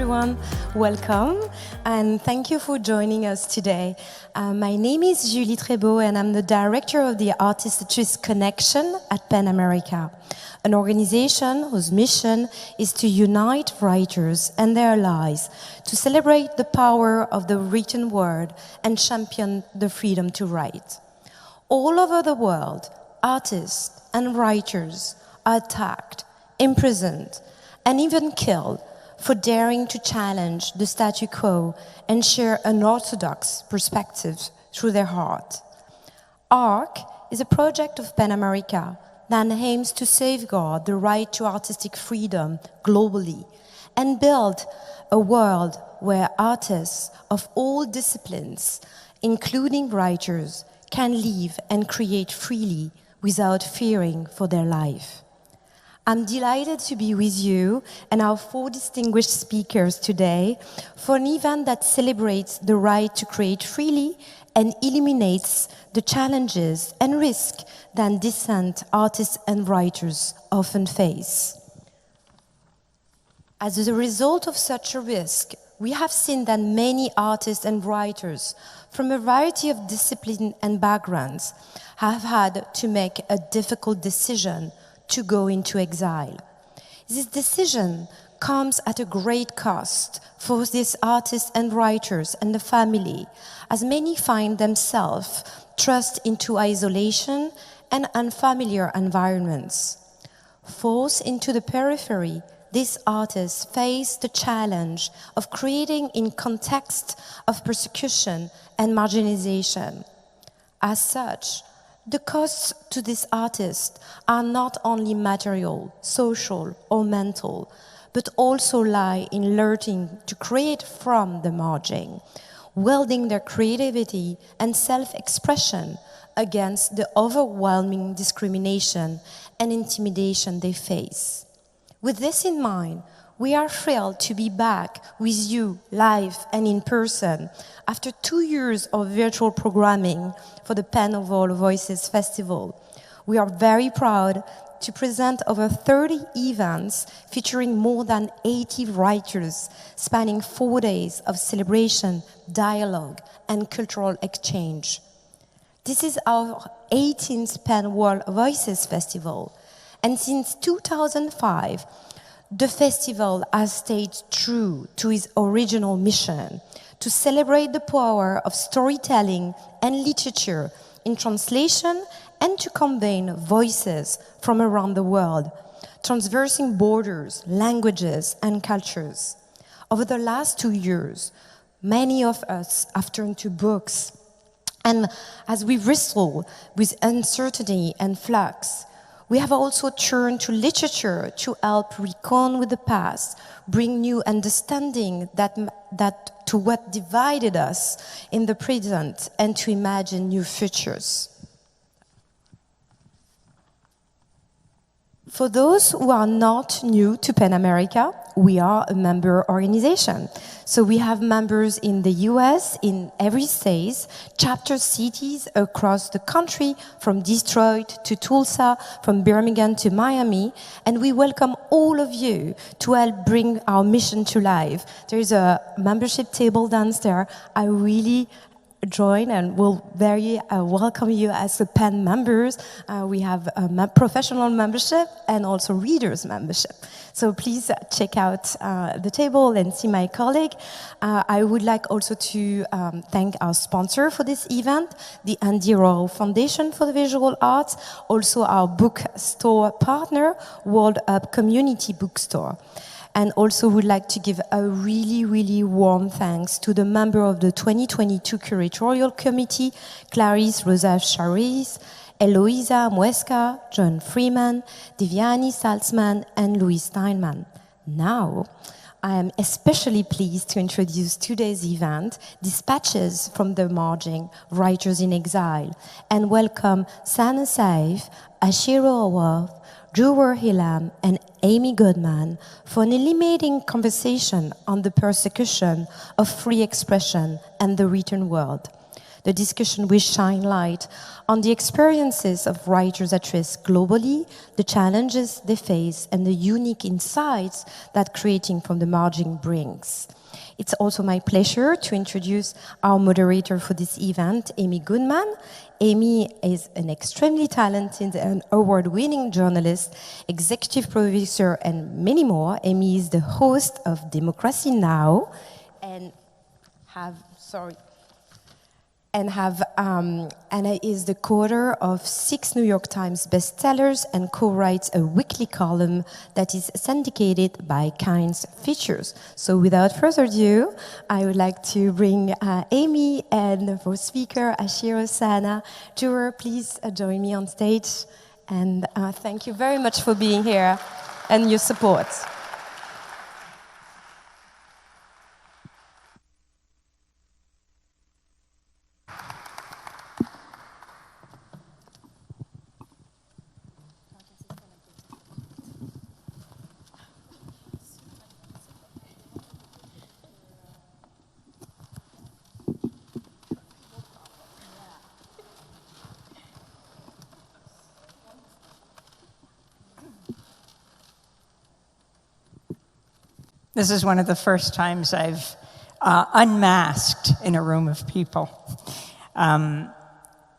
everyone. Welcome, and thank you for joining us today. My name is Julie Trébeau, and I'm the director of the Artist-Artist Connection at PEN America, an organization whose mission is to unite writers and their allies, to celebrate the power of the written word and champion the freedom to write. All over the world, artists and writers are attacked, imprisoned, and even killed for daring to challenge the statu quo and share an unorthodox perspective through their art. ARC is a project of PEN America that aims to safeguard the right to artistic freedom globally and build a world where artists of all disciplines, including writers, can live and create freely without fearing for their life. I'm delighted to be with you and our four distinguished speakers today for an event that celebrates the right to create freely and eliminates the challenges and risks that dissident artists and writers often face. As a result of such a risk, we have seen that many artists and writers from a variety of disciplines and backgrounds have had to make a difficult decision to go into exile. This decision comes at a great cost for these artists and writers and the family, as many find themselves thrust into isolation and unfamiliar environments. Forced into the periphery, these artists face the challenge of creating in context of persecution and marginalization. As such, the costs to these artists are not only material, social, or mental, but also lie in learning to create from the margin, wielding their creativity and self-expression against the overwhelming discrimination and intimidation they face. With this in mind, we are thrilled to be back with you live and in person after 2 years of virtual programming for the Pen of All Voices Festival. We are very proud to present over 30 events featuring more than 80 writers spanning 4 days of celebration, dialogue, and cultural exchange. This is our 18th Pen World Voices Festival, and since 2005, the festival has stayed true to its original mission to celebrate the power of storytelling and literature in translation and to convene voices from around the world, traversing borders, languages, and cultures. Over the last 2 years, many of us have turned to books, and as we wrestle with uncertainty and flux, we have also turned to literature to help recon with the past, bring new understanding that to what divided us in the present, and to imagine new futures. For those who are not new to PEN America, we are a member organization. So we have members in the US, in every state, chapter cities across the country, from Detroit to Tulsa, from Birmingham to Miami, and we welcome all of you to help bring our mission to life. There is a membership table downstairs. I really join and will very welcome you as a PEN members. We have a professional membership and also readers membership. So please check out the table and see my colleague. I would like also to thank our sponsor for this event, the Andy Rowe Foundation for the Visual Arts, also our bookstore partner, World Up Community Bookstore. And also would like to give a really, really warm thanks to the member of the 2022 Curatorial Committee, Clarice Rosa Charis, Eloisa Muesca, John Freeman, Deviani Salzman, and Louis Steinman. Now, I am especially pleased to introduce today's event, Dispatches from the Margin, Writers in Exile, and welcome Sanaa Seif, Achiro P, Jewher Ilham, and Amy Goodman for an illuminating conversation on the persecution of free expression and the written word. The discussion will shine light on the experiences of writers at risk globally, the challenges they face, and the unique insights that creating from the margin brings. It's also my pleasure to introduce our moderator for this event, Amy Goodman. Amy is an extremely talented and award-winning journalist, executive producer, and many more. Amy is the host of Democracy Now! and is the co-author of 6 New York Times bestsellers and co-writes a weekly column that is syndicated by Kind's Features. So without further ado, I would like to bring Amy and our speaker, Achiro, Sanaa. Jewher, please join me on stage. And thank you very much for being here and your support. This is one of the first times I've unmasked in a room of people.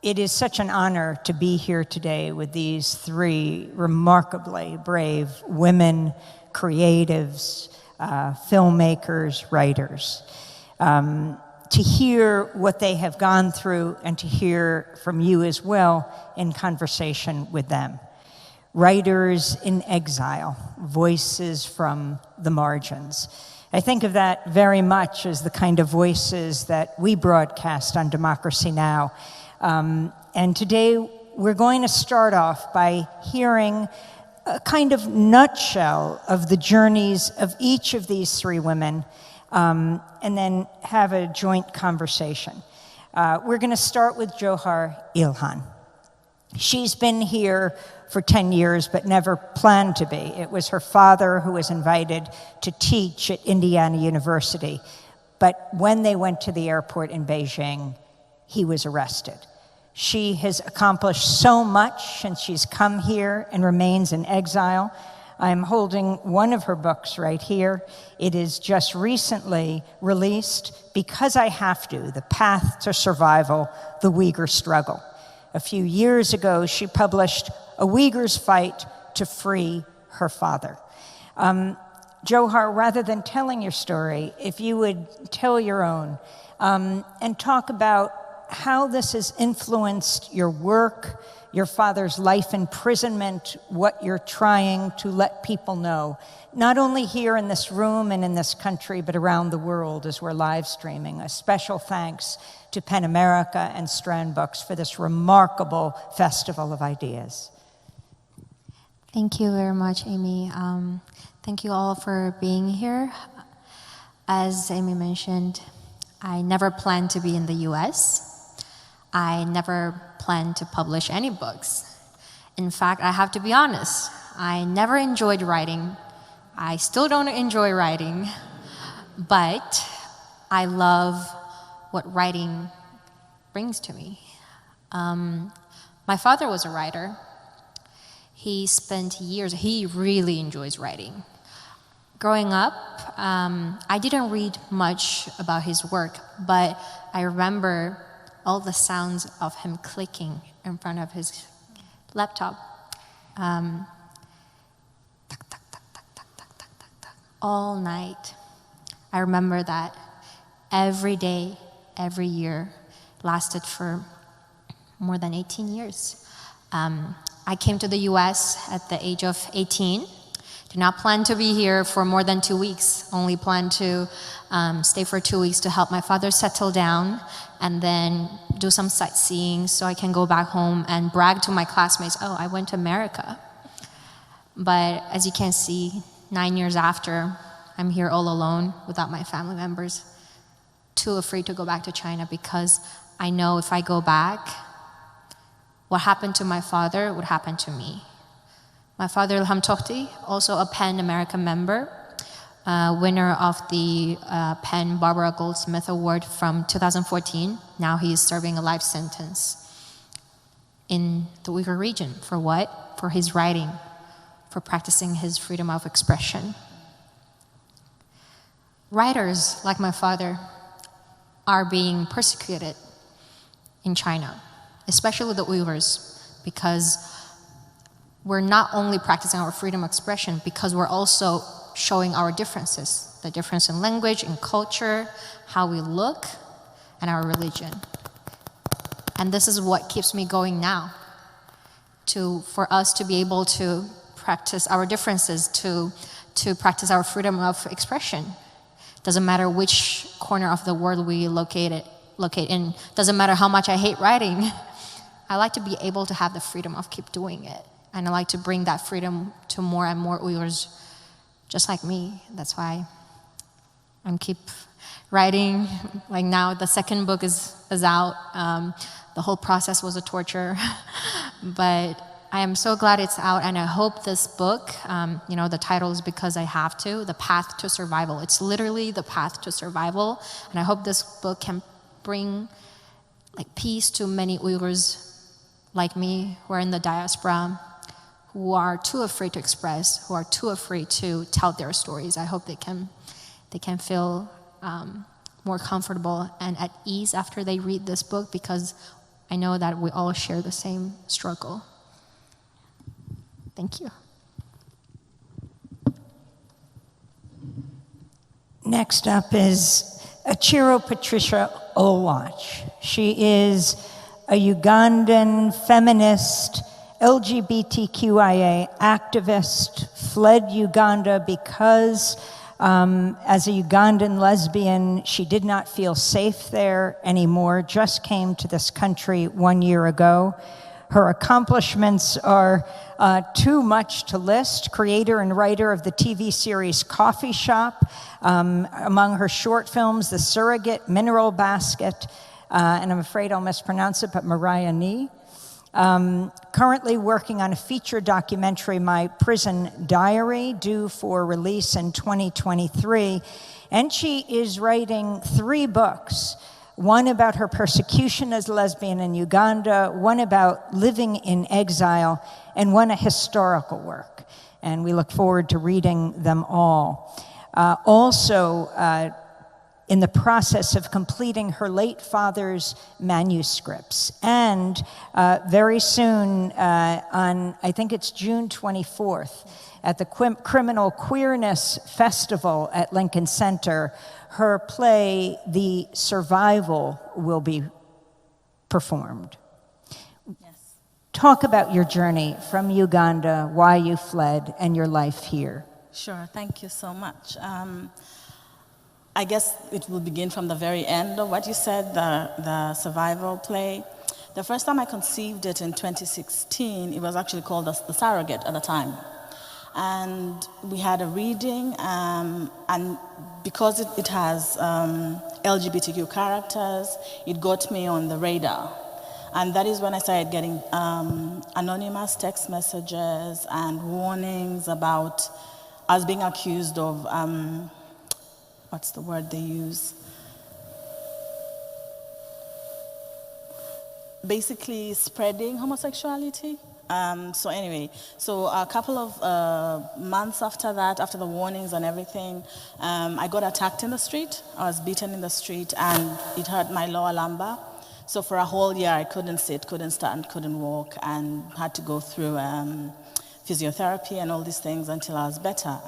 It is such an honor to be here today with these 3 remarkably brave women, creatives, filmmakers, writers. To hear what they have gone through and to hear from you as well in conversation with them. Writers in exile, voices from the margins. I think of that very much as the kind of voices that we broadcast on Democracy Now! And today we're going to start off by hearing a kind of nutshell of the journeys of each of these 3 women, and then have a joint conversation. We're going to start with Jewher Ilham. She's been here for 10 years, but never planned to be. It was her father who was invited to teach at Indiana University. But when they went to the airport in Beijing, he was arrested. She has accomplished so much since she's come here and remains in exile. I'm holding one of her books right here. It is just recently released, Because I Have to, The Path to Survival, The Uyghur Struggle. A few years ago, she published A Uyghur's Fight to Free Her Father. Jewher, rather than telling your story, if you would tell your own, and talk about how this has influenced your work, your father's life imprisonment, what you're trying to let people know, not only here in this room and in this country, but around the world as we're live streaming. A special thanks to PEN America and Strand Books for this remarkable festival of ideas. Thank you very much, Amy. Thank you all for being here. As Amy mentioned, I never planned to be in the US. I never planned to publish any books. In fact, I have to be honest, I never enjoyed writing. I still don't enjoy writing, but I love what writing brings to me. My father was a writer. He spent years, he really enjoys writing. Growing up, I didn't read much about his work, but I remember all the sounds of him clicking in front of his laptop. All night. I remember that every day, every year, lasted for more than 18 years. I came to the US at the age of 18. Did not plan to be here for more than 2 weeks. Only planned to stay for 2 weeks to help my father settle down and then do some sightseeing so I can go back home and brag to my classmates, oh, I went to America. But as you can see, 9 years after, I'm here all alone without my family members, too afraid to go back to China because I know if I go back, what happened to my father would happen to me. My father, Ilham, also a PEN American member, winner of the PEN Barbara Goldsmith Award from 2014. Now he is serving a life sentence in the Uyghur region. For what? For his writing, for practicing his freedom of expression. Writers, like my father, are being persecuted in China, especially the Uyghurs, because we're not only practicing our freedom of expression, because we're also showing our differences, the difference in language, in culture, how we look, and our religion. And this is what keeps me going now, for us to be able to practice our differences, to practice our freedom of expression. Doesn't matter which corner of the world we locate in. Doesn't matter how much I hate writing. I like to be able to have the freedom of keep doing it. And I like to bring that freedom to more and more Uyghurs just like me. That's why I'm keep writing. Like now, the second book is out. The whole process was a torture. But I am so glad it's out, and I hope this book, the title is Because I Have to, The Path to Survival. It's literally the path to survival, and I hope this book can bring peace to many Uyghurs like me who are in the diaspora, who are too afraid to express, who are too afraid to tell their stories. I hope they can feel more comfortable and at ease after they read this book, because I know that we all share the same struggle. Thank you. Next up is Achiro Patricia Olwoch. She is a Ugandan feminist, LGBTQIA activist, fled Uganda because as a Ugandan lesbian, she did not feel safe there anymore, just came to this country 1 year ago. Her accomplishments are too much to list. Creator and writer of the TV series Coffee Shop. Among her short films, The Surrogate, Mineral Basket, and I'm afraid I'll mispronounce it, but Mariah Nee. Currently working on a feature documentary, My Prison Diary, due for release in 2023. And she is writing 3 books. One about her persecution as a lesbian in Uganda, one about living in exile, and one a historical work. And we look forward to reading them all. Also, in the process of completing her late father's manuscripts. And very soon, on, I think it's June 24th, at the Criminal Queerness Festival at Lincoln Center, her play, The Survival, will be performed. Yes. Talk about your journey from Uganda, why you fled, and your life here. Sure, thank you so much. I guess it will begin from the very end of what you said, the survival play. The first time I conceived it in 2016, it was actually called The Surrogate at the time. And we had a reading, and because it has LGBTQ characters, it got me on the radar. And that is when I started getting anonymous text messages and warnings about us being accused of, what's the word they use? Basically spreading homosexuality. So a couple of months after that, after the warnings and everything, I got attacked in the street. I was beaten in the street, and it hurt my lower lumbar. So for a whole year, I couldn't sit, couldn't stand, couldn't walk, and had to go through physiotherapy and all these things until I was better.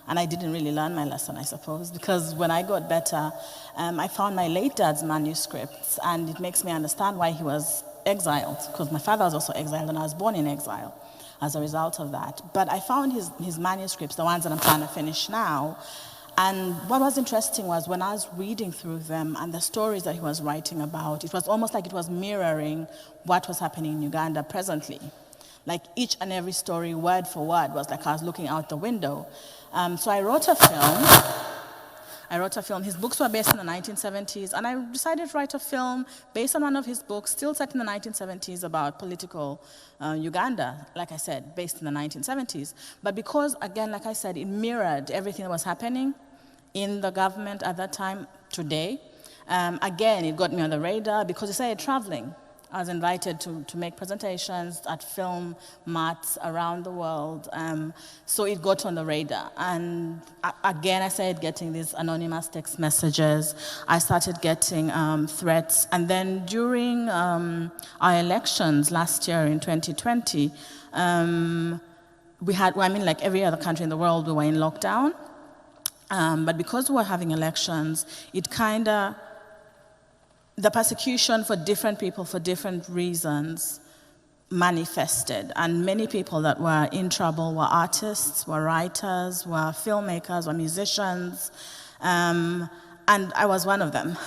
And I didn't really learn my lesson, I suppose, because when I got better, I found my late dad's manuscripts, and it makes me understand why he was exiled, because my father was also exiled, and I was born in exile as a result of that. But I found his manuscripts, the ones that I'm trying to finish now, and what was interesting was when I was reading through them and the stories that he was writing about, it was almost like it was mirroring what was happening in Uganda presently. Like each and every story, word for word, was like I was looking out the window. So I wrote a film. I wrote a film. His books were based in the 1970s, and I decided to write a film based on one of his books, still set in the 1970s, about political Uganda, like I said, based in the 1970s. But because, again, like I said, it mirrored everything that was happening in the government at that time, today, again, it got me on the radar because I started traveling. I was invited to make presentations at film mats around the world, so it got on the radar. And again, I started getting these anonymous text messages. I started getting threats. And then during our elections last year in 2020, we had, well, I mean, like every other country in the world, we were in lockdown. But because we were having elections, it kind of, the persecution for different people for different reasons manifested. And many people that were in trouble were artists, were writers, were filmmakers, were musicians, and I was one of them.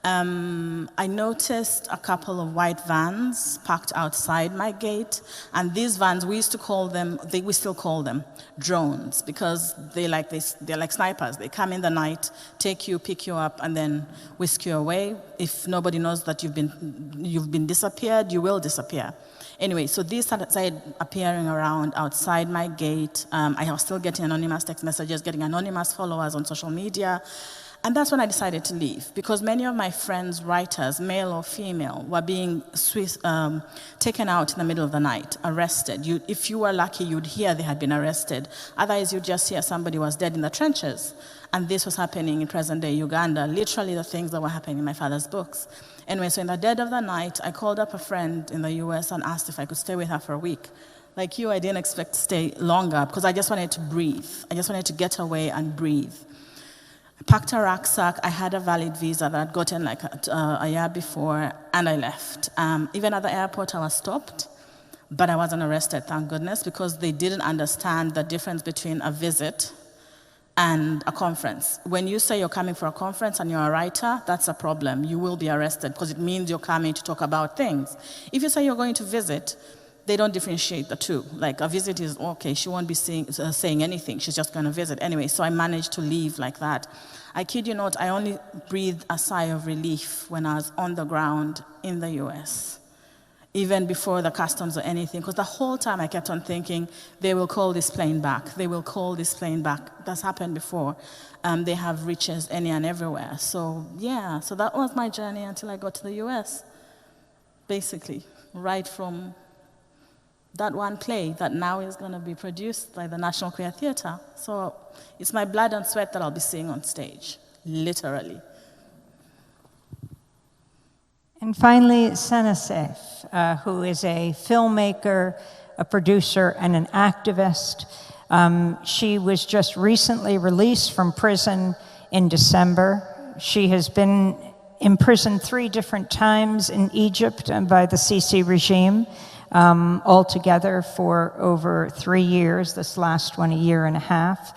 I noticed a couple of white vans parked outside my gate, and these vans, we used to call them, we still call them drones, because they're like snipers. They come in the night, take you, pick you up, and then whisk you away. If nobody knows that you've been disappeared, you will disappear. Anyway, so these started appearing around outside my gate. I was still getting anonymous text messages, getting anonymous followers on social media. And that's when I decided to leave, because many of my friends, writers, male or female, were being taken out in the middle of the night, arrested. If you were lucky, you'd hear they had been arrested. Otherwise, you'd just hear somebody was dead in the trenches. And this was happening in present-day Uganda, literally the things that were happening in my father's books. Anyway, so in the dead of the night, I called up a friend in the US and asked if I could stay with her for a week. Like you, I didn't expect to stay longer, because I just wanted to breathe. I just wanted to get away and breathe. I packed a rucksack. I had a valid visa that I'd gotten like a year before, and I left. Even at the airport, I was stopped, but I wasn't arrested, thank goodness, because they didn't understand the difference between a visit and a conference. When you say you're coming for a conference and you're a writer, that's a problem. You will be arrested, because it means you're coming to talk about things. If you say you're going to visit, they don't differentiate the two. Like, a visit is, okay, she won't be saying anything, she's just gonna visit. Anyway, so I managed to leave like that. I kid you not, I only breathed a sigh of relief when I was on the ground in the US, even before the customs or anything, because the whole time I kept on thinking, they will call this plane back, they will call this plane back. That's happened before. They have riches any and everywhere. So yeah, so that was my journey until I got to the US, basically, right from that one play that now is going to be produced by the National Queer Theatre. So it's my blood and sweat that I'll be seeing on stage, literally. And finally, Sanaa Seif, who is a filmmaker, a producer, and an activist. She was just recently released from prison in December. She has been imprisoned 3 different times in Egypt by the Sisi regime. Altogether for over 3 years, this last one a year and a half.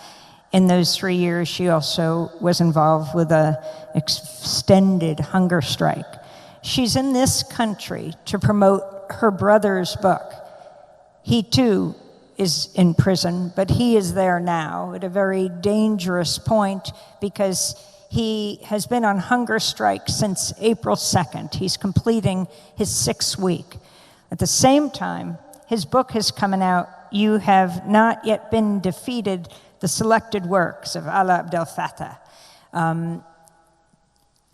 In those 3 years, she also was involved with an extended hunger strike. She's in this country to promote her brother's book. He too is in prison, but he is there now at a very dangerous point, because he has been on hunger strike since April 2nd. He's completing his 6th week. At the same time, his book has come out, You Have Not Yet Been Defeated, The Selected Works of Allah Abdel Fattah.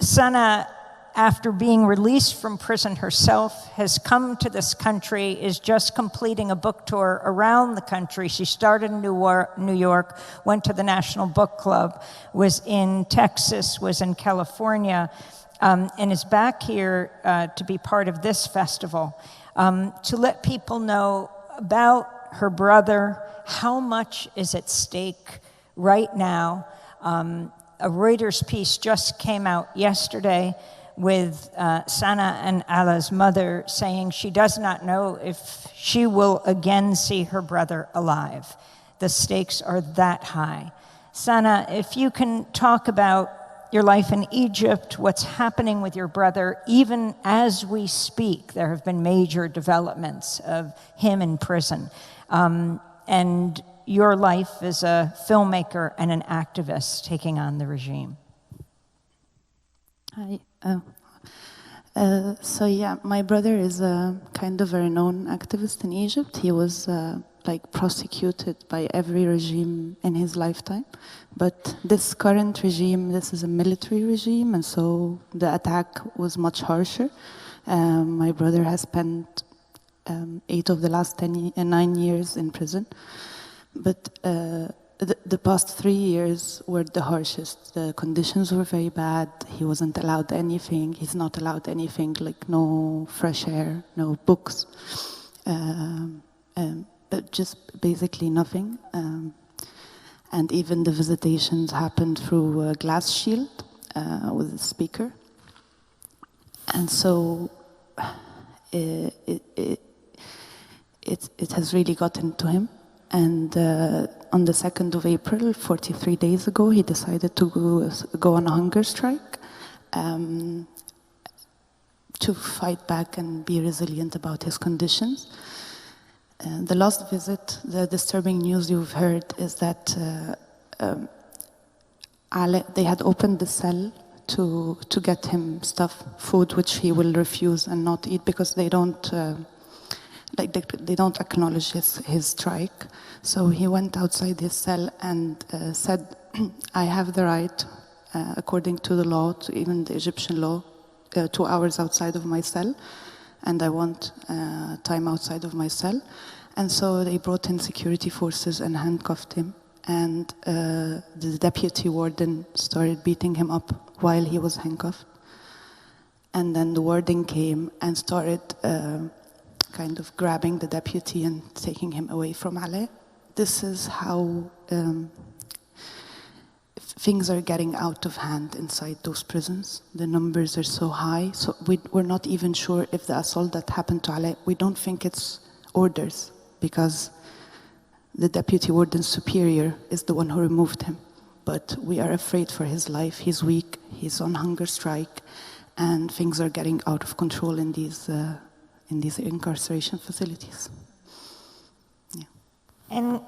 Sanaa, after being released from prison herself, has come to this country, is just completing a book tour around the country. She started in New York, went to the National Book Club, was in Texas, was in California, and is back here to be part of this festival. To let people know about her brother, how much is at stake right now. A Reuters piece just came out yesterday with Sanaa and Allah's mother saying she does not know if she will again see her brother alive. The stakes are that high. Sanaa, if you can talk about your life in Egypt, what's happening with your brother, even as we speak, there have been major developments of him in prison, and your life as a filmmaker and an activist taking on the regime. Hi. So yeah, my brother is a kind of a renowned activist in Egypt. He was like prosecuted by every regime in his lifetime. But this current regime, this is a military regime, and so the attack was much harsher. My brother has spent 8 of the last 9 years in prison. But the past 3 years were the harshest. The conditions were very bad. He wasn't allowed anything. He's not allowed anything, like no fresh air, no books, but just basically nothing. And even the visitations happened through a glass shield with a speaker. And so it has really gotten to him. And on the 2nd of April, 43 days ago, he decided to go on a hunger strike to fight back and be resilient about his conditions. The last visit, the disturbing news you've heard is that they had opened the cell to get him stuff, food, which he will refuse and not eat because they don't they don't acknowledge his strike. So he went outside his cell and said, I have the right, according to the law, to even the Egyptian law, 2 hours outside of my cell, and I want time outside of my cell. And so they brought in security forces and handcuffed him. And the deputy warden started beating him up while he was handcuffed. And then the warden came and started kind of grabbing the deputy and taking him away from Ale. This is how things are getting out of hand inside those prisons. The numbers are so high, so we're not even sure if the assault that happened to Ale, we don't think it's orders, because the deputy warden's superior is the one who removed him. But we are afraid for his life. He's weak, he's on hunger strike, and things are getting out of control in these incarceration facilities. Yeah. And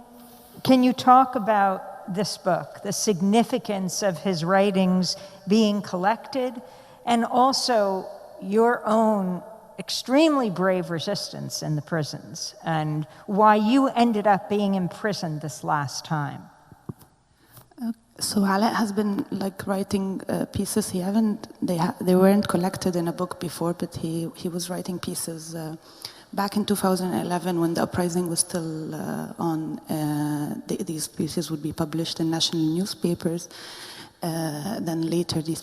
can you talk about this book, the significance of his writings being collected, and also your own extremely brave resistance in the prisons, and why you ended up being imprisoned this last time? So Alaa has been like writing pieces. They weren't collected in a book before, but he was writing pieces back in 2011 when the uprising was still on. These pieces would be published in national newspapers. Then later, these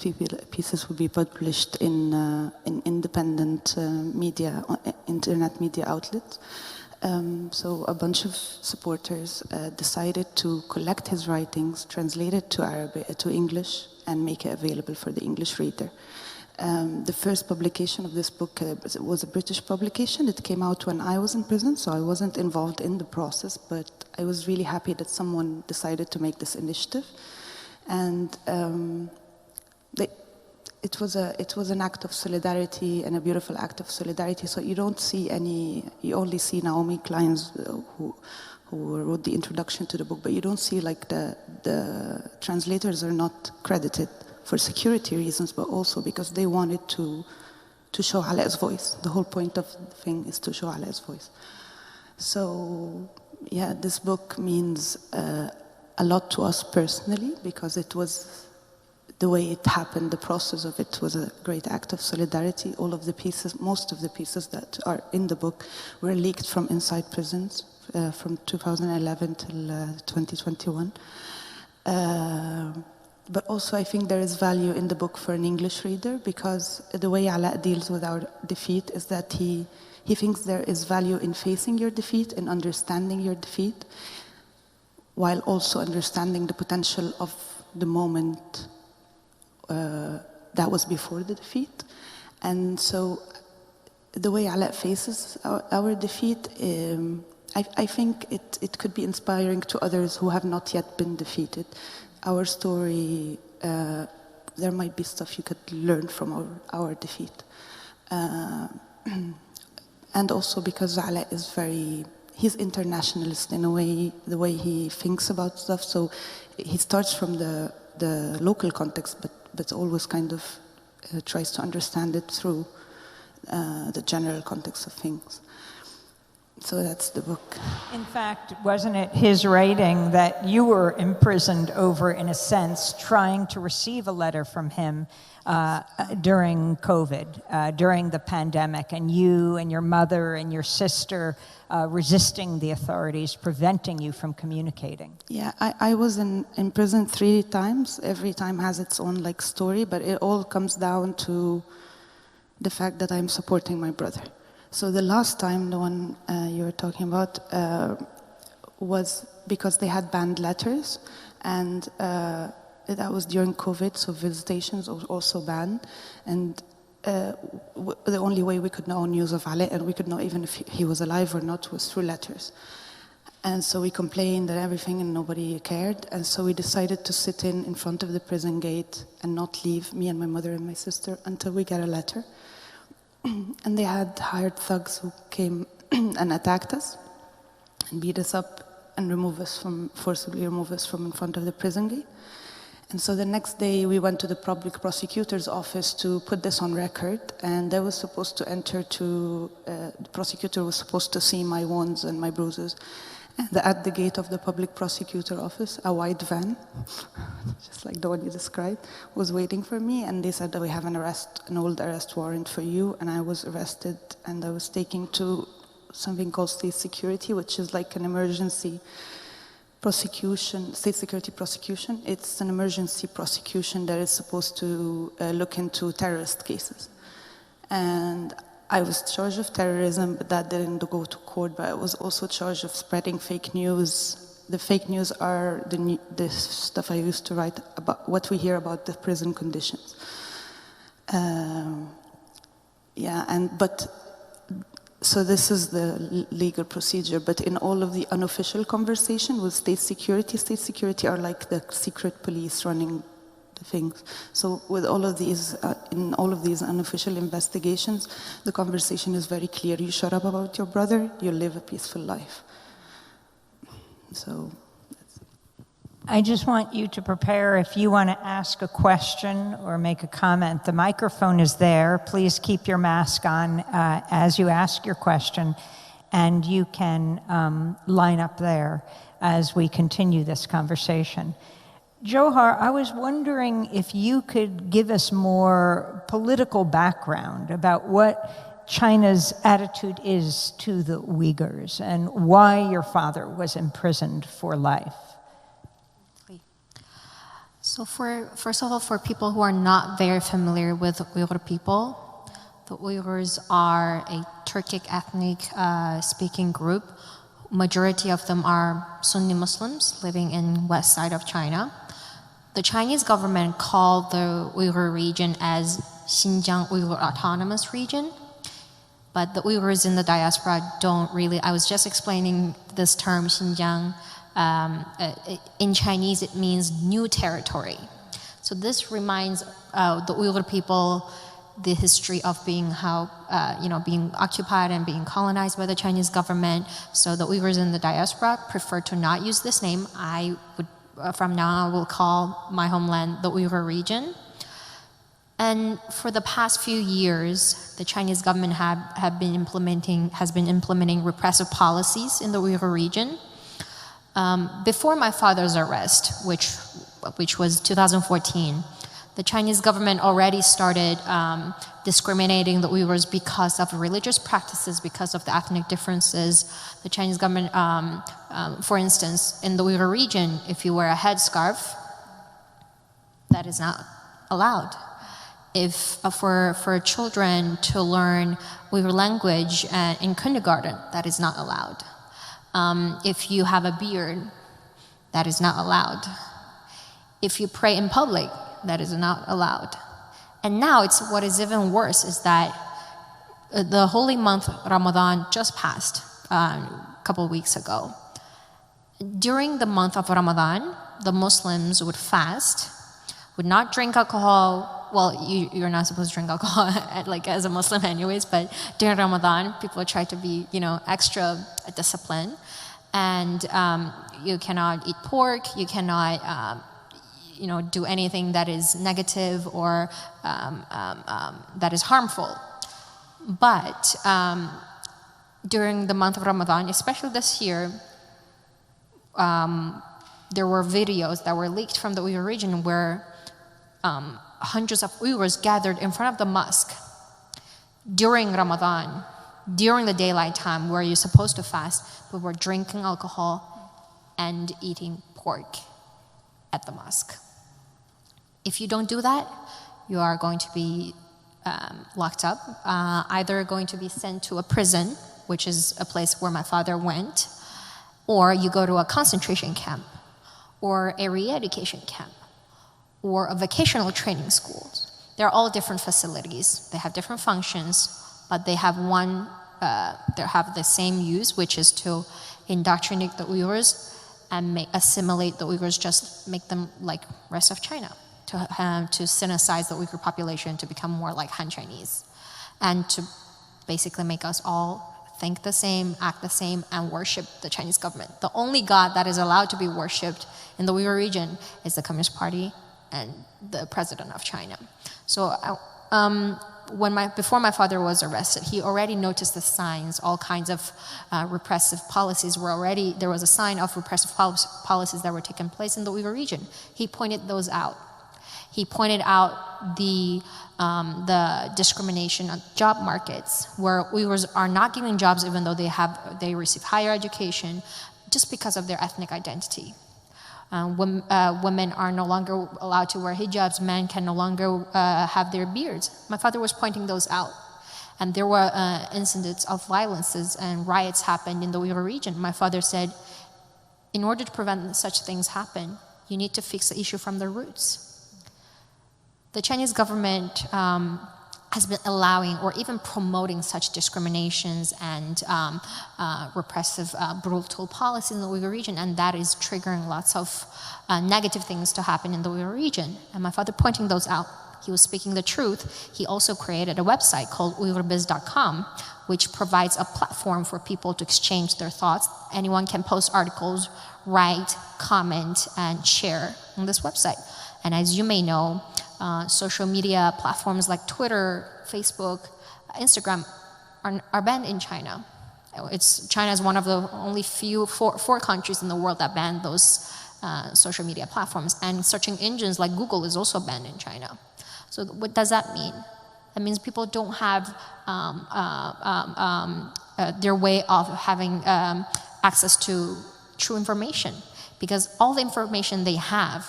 pieces would be published in independent media, internet media outlets. So a bunch of supporters decided to collect his writings, translate it to English, and make it available for the English reader. The first publication of this book was a British publication. It came out when I was in prison, so I wasn't involved in the process, but I was really happy that someone decided to make this initiative. And it was an act of solidarity, and a beautiful act of solidarity. So you only see Naomi Klein's, who wrote the introduction to the book, but you don't see like the translators are not credited for security reasons, but also because they wanted to show Alaa's voice. The whole point of the thing is to show Alaa's voice. So yeah, this book means a lot to us personally, because it was the way it happened. The process of it was a great act of solidarity. All of the pieces, most of the pieces that are in the book were leaked from inside prisons from 2011 till 2021. But also I think there is value in the book for an English reader, because the way Alaa deals with our defeat is that he thinks there is value in facing your defeat and understanding your defeat, while also understanding the potential of the moment that was before the defeat. And so the way Alaa faces our defeat, I think it could be inspiring to others who have not yet been defeated. Our story, there might be stuff you could learn from our defeat. And also because Alaa is he's internationalist in a way, the way he thinks about stuff. So he starts from the local context, but always kind of tries to understand it through the general context of things. So that's the book. In fact, wasn't it his writing that you were imprisoned over, in a sense, trying to receive a letter from him during COVID, during the pandemic, and you and your mother and your sister resisting the authorities, preventing you from communicating? Yeah, I was in prison 3 times. Every time has its own story, but it all comes down to the fact that I'm supporting my brother. So the last time, the one you were talking about, was because they had banned letters, and that was during COVID, so visitations was also banned. And the only way we could know news of Ali, and we could know even if he was alive or not, was through letters. And so we complained and everything, and nobody cared. And so we decided to sit in front of the prison gate and not leave, me and my mother and my sister, until we get a letter. And they had hired thugs who came and attacked us and beat us up and forcibly remove us from in front of the prison gate. And so the next day we went to the public prosecutor's office to put this on record, and I was supposed to enter the prosecutor was supposed to see my wounds and my bruises. And at the gate of the public prosecutor office, a white van, just like the one you described, was waiting for me, and they said that we have an old arrest warrant for you, and I was arrested, and I was taken to something called state security, which is like an emergency prosecution, state security prosecution. It's an emergency prosecution that is supposed to look into terrorist cases. And I was charged of terrorism, but that didn't go to court, but I was also charged of spreading fake news. The fake news are the stuff I used to write about, what we hear about the prison conditions. So this is the legal procedure, but in all of the unofficial conversation with state security are like the secret police running the things. So with all of these, in all of these unofficial investigations, the conversation is very clear. You shut up about your brother, you live a peaceful life. So I just want you to prepare if you want to ask a question or make a comment. The microphone is there. Please keep your mask on as you ask your question, and you can line up there as we continue this conversation. Jewher, I was wondering if you could give us more political background about what China's attitude is to the Uyghurs and why your father was imprisoned for life. So first of all, for people who are not very familiar with Uyghur people, the Uyghurs are a Turkic ethnic speaking group. Majority of them are Sunni Muslims living in west side of China. The Chinese government called the Uyghur region as Xinjiang Uyghur Autonomous Region, but the Uyghurs in the diaspora don't really, I was just explaining this term Xinjiang. In Chinese, it means new territory. So this reminds the Uyghur people the history of being being occupied and being colonized by the Chinese government. So the Uyghurs in the diaspora prefer to not use this name. I would, from now on, will call my homeland the Uyghur region. And for the past few years, the Chinese government has been implementing repressive policies in the Uyghur region. Before my father's arrest, which was 2014, the Chinese government already started discriminating the Uyghurs because of religious practices, because of the ethnic differences. The Chinese government, for instance, in the Uyghur region, if you wear a headscarf, that is not allowed. If for children to learn Uyghur language in kindergarten, that is not allowed. If you have a beard, that is not allowed. If you pray in public, that is not allowed. And now what is even worse is that the holy month Ramadan just passed a couple of weeks ago. During the month of Ramadan, the Muslims would fast, would not drink alcohol. Well, you're not supposed to drink alcohol as a Muslim anyways, but during Ramadan, people try to be, extra disciplined. And you cannot eat pork, you cannot do anything that is negative or that is harmful. But during the month of Ramadan, especially this year, there were videos that were leaked from the Uyghur region where hundreds of Uyghurs gathered in front of the mosque during Ramadan, during the daylight time where you're supposed to fast, but were drinking alcohol and eating pork at the mosque. If you don't do that, you are going to be locked up, either going to be sent to a prison, which is a place where my father went, or you go to a concentration camp, or a re-education camp, or a vocational training school. They're all different facilities. They have different functions, but they have the same use, which is to indoctrinate the Uyghurs and assimilate the Uyghurs, just make them like rest of China, to synthesize the Uyghur population to become more like Han Chinese, and to basically make us all think the same, act the same, and worship the Chinese government. The only God that is allowed to be worshipped in the Uyghur region is the Communist Party and the president of China. So before my father was arrested, he already noticed the signs, all kinds of repressive policies were already, there was a sign of repressive policies that were taking place in the Uyghur region. He pointed those out. He pointed out the discrimination on job markets, where Uyghurs are not given jobs even though they receive higher education, just because of their ethnic identity. Women are no longer allowed to wear hijabs. Men can no longer have their beards. My father was pointing those out. And there were incidents of violences and riots happened in the Uyghur region. My father said, in order to prevent such things happen, you need to fix the issue from the roots. The Chinese government has been allowing or even promoting such discriminations and repressive, brutal policies in the Uyghur region, and that is triggering lots of negative things to happen in the Uyghur region. And my father pointing those out, he was speaking the truth. He also created a website called uygurbiz.com, which provides a platform for people to exchange their thoughts. Anyone can post articles, write, comment, and share on this website. And as you may know, social media platforms like Twitter, Facebook, Instagram are banned in China. China is one of the only four countries in the world that ban those social media platforms. And searching engines like Google is also banned in China. So what does that mean? That means people don't have their way of having access to true information, because all the information they have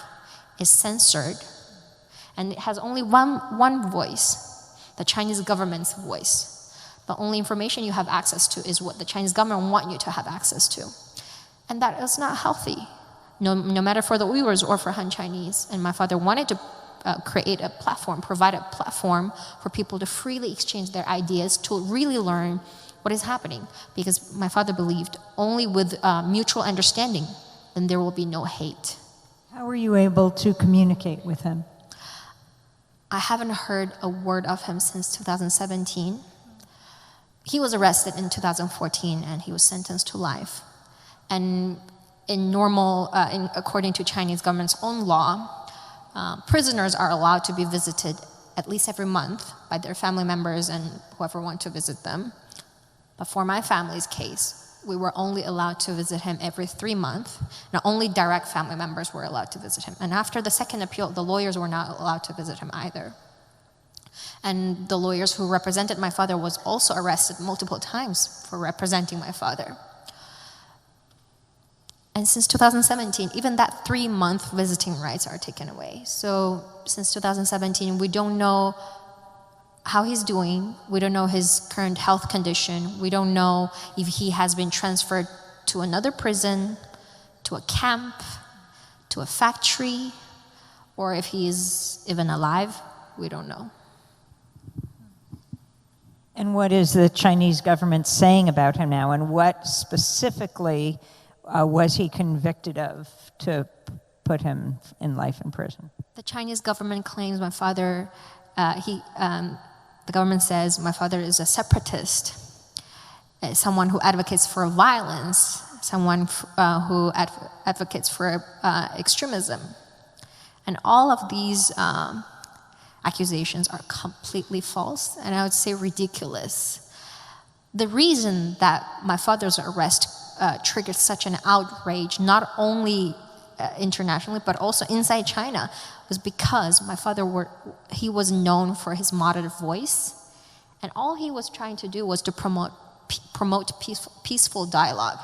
is censored. And it has only one voice, the Chinese government's voice. The only information you have access to is what the Chinese government want you to have access to. And that is not healthy, no matter for the Uyghurs or for Han Chinese. And my father wanted to create a platform, provide a platform for people to freely exchange their ideas, to really learn what is happening. Because my father believed only with mutual understanding, then there will be no hate. How were you able to communicate with him? I haven't heard a word of him since 2017. He was arrested in 2014 and he was sentenced to life. And according to Chinese government's own law, prisoners are allowed to be visited at least every month by their family members and whoever want to visit them. But for my family's case, we were only allowed to visit him every 3 months. Now, only direct family members were allowed to visit him. And after the second appeal, the lawyers were not allowed to visit him either. And the lawyers who represented my father was also arrested multiple times for representing my father. And since 2017, even that 3-month visiting rights are taken away. So since 2017, we don't know how he's doing. We don't know his current health condition. We don't know if he has been transferred to another prison, to a camp, to a factory, or if he's even alive. We don't know. And what is the Chinese government saying about him now, and what specifically was he convicted of to put him in life in prison? The Chinese government claims my father, the government says my father is a separatist, someone who advocates for violence, someone who advocates for extremism. And all of these accusations are completely false, and I would say ridiculous. The reason that my father's arrest triggered such an outrage, not only internationally, but also inside China, was because my father he was known for his moderate voice, and all he was trying to do was to promote peaceful dialogue.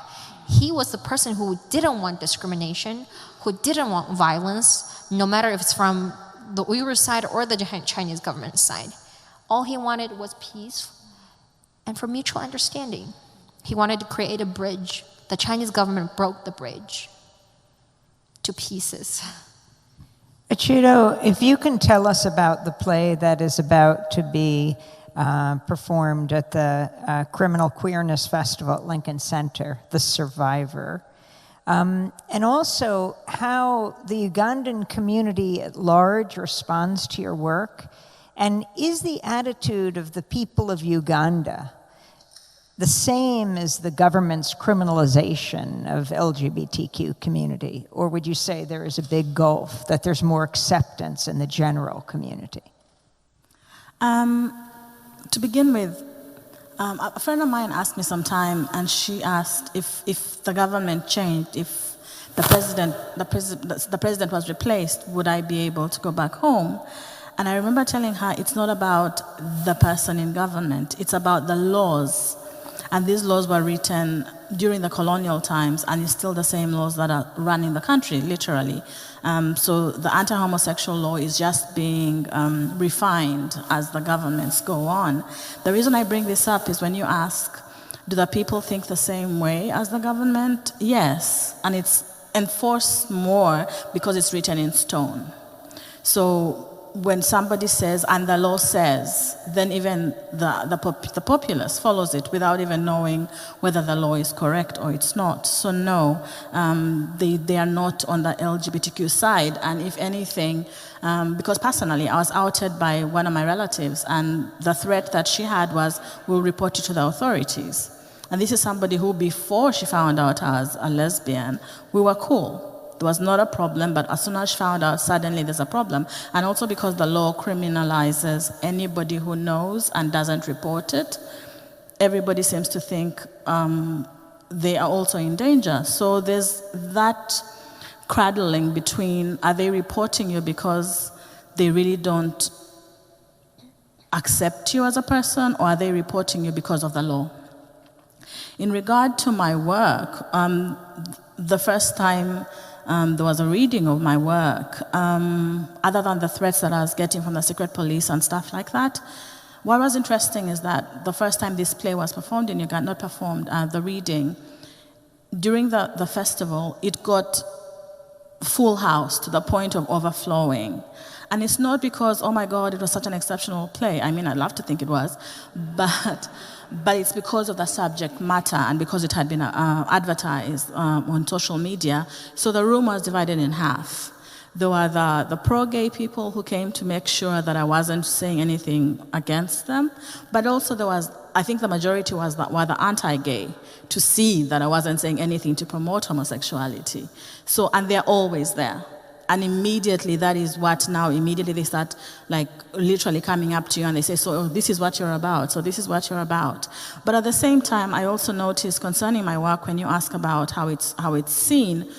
He was the person who didn't want discrimination, who didn't want violence, no matter if it's from the Uyghur side or the Chinese government side. All he wanted was peace and for mutual understanding. He wanted to create a bridge. The Chinese government broke the bridge to pieces. Achiro, if you can tell us about the play that is about to be performed at the Criminal Queerness Festival at Lincoln Center, The Survivor, and also how the Ugandan community at large responds to your work, and is the attitude of the people of Uganda the same as the government's criminalization of LGBTQ community? Or would you say there is a big gulf, that there's more acceptance in the general community? To begin with, a friend of mine asked me sometime, and she asked if the government changed, if the president was replaced, would I be able to go back home? And I remember telling her it's not about the person in government, it's about the laws. And these laws were written during the colonial times, and it's still the same laws that are running the country, literally. So the anti-homosexual law is just being refined as the governments go on. The reason I bring this up is when you ask, do the people think the same way as the government? Yes, and it's enforced more because it's written in stone. So when somebody says, and the law says, then even the populace follows it without even knowing whether the law is correct or it's not. So no, they are not on the LGBTQ side. And if anything, because personally, I was outed by one of my relatives, and the threat that she had was, we'll report you to the authorities. And this is somebody who, before she found out I was a lesbian, we were cool. There was not a problem, but as soon as she found out, suddenly there's a problem. And also because the law criminalizes anybody who knows and doesn't report it, everybody seems to think they are also in danger. So there's that cradling between, are they reporting you because they really don't accept you as a person, or are they reporting you because of the law? In regard to my work, the first time there was a reading of my work, other than the threats that I was getting from the secret police and stuff like that, what was interesting is that the first time this play was performed in Uganda, not performed, the reading, during the festival, it got full house to the point of overflowing. And it's not because, oh my God, it was such an exceptional play. I mean, I'd love to think it was, but it's because of the subject matter and because it had been advertised on social media. So the room was divided in half. There were the pro-gay people who came to make sure that I wasn't saying anything against them, but also there was, I think the majority were the anti-gay, to see that I wasn't saying anything to promote homosexuality. So, and they're always there. And immediately, that is what now, immediately they start like literally coming up to you and they say, so this is what you're about, so this is what you're about. But at the same time, I also noticed concerning my work, when you ask about how it's seen,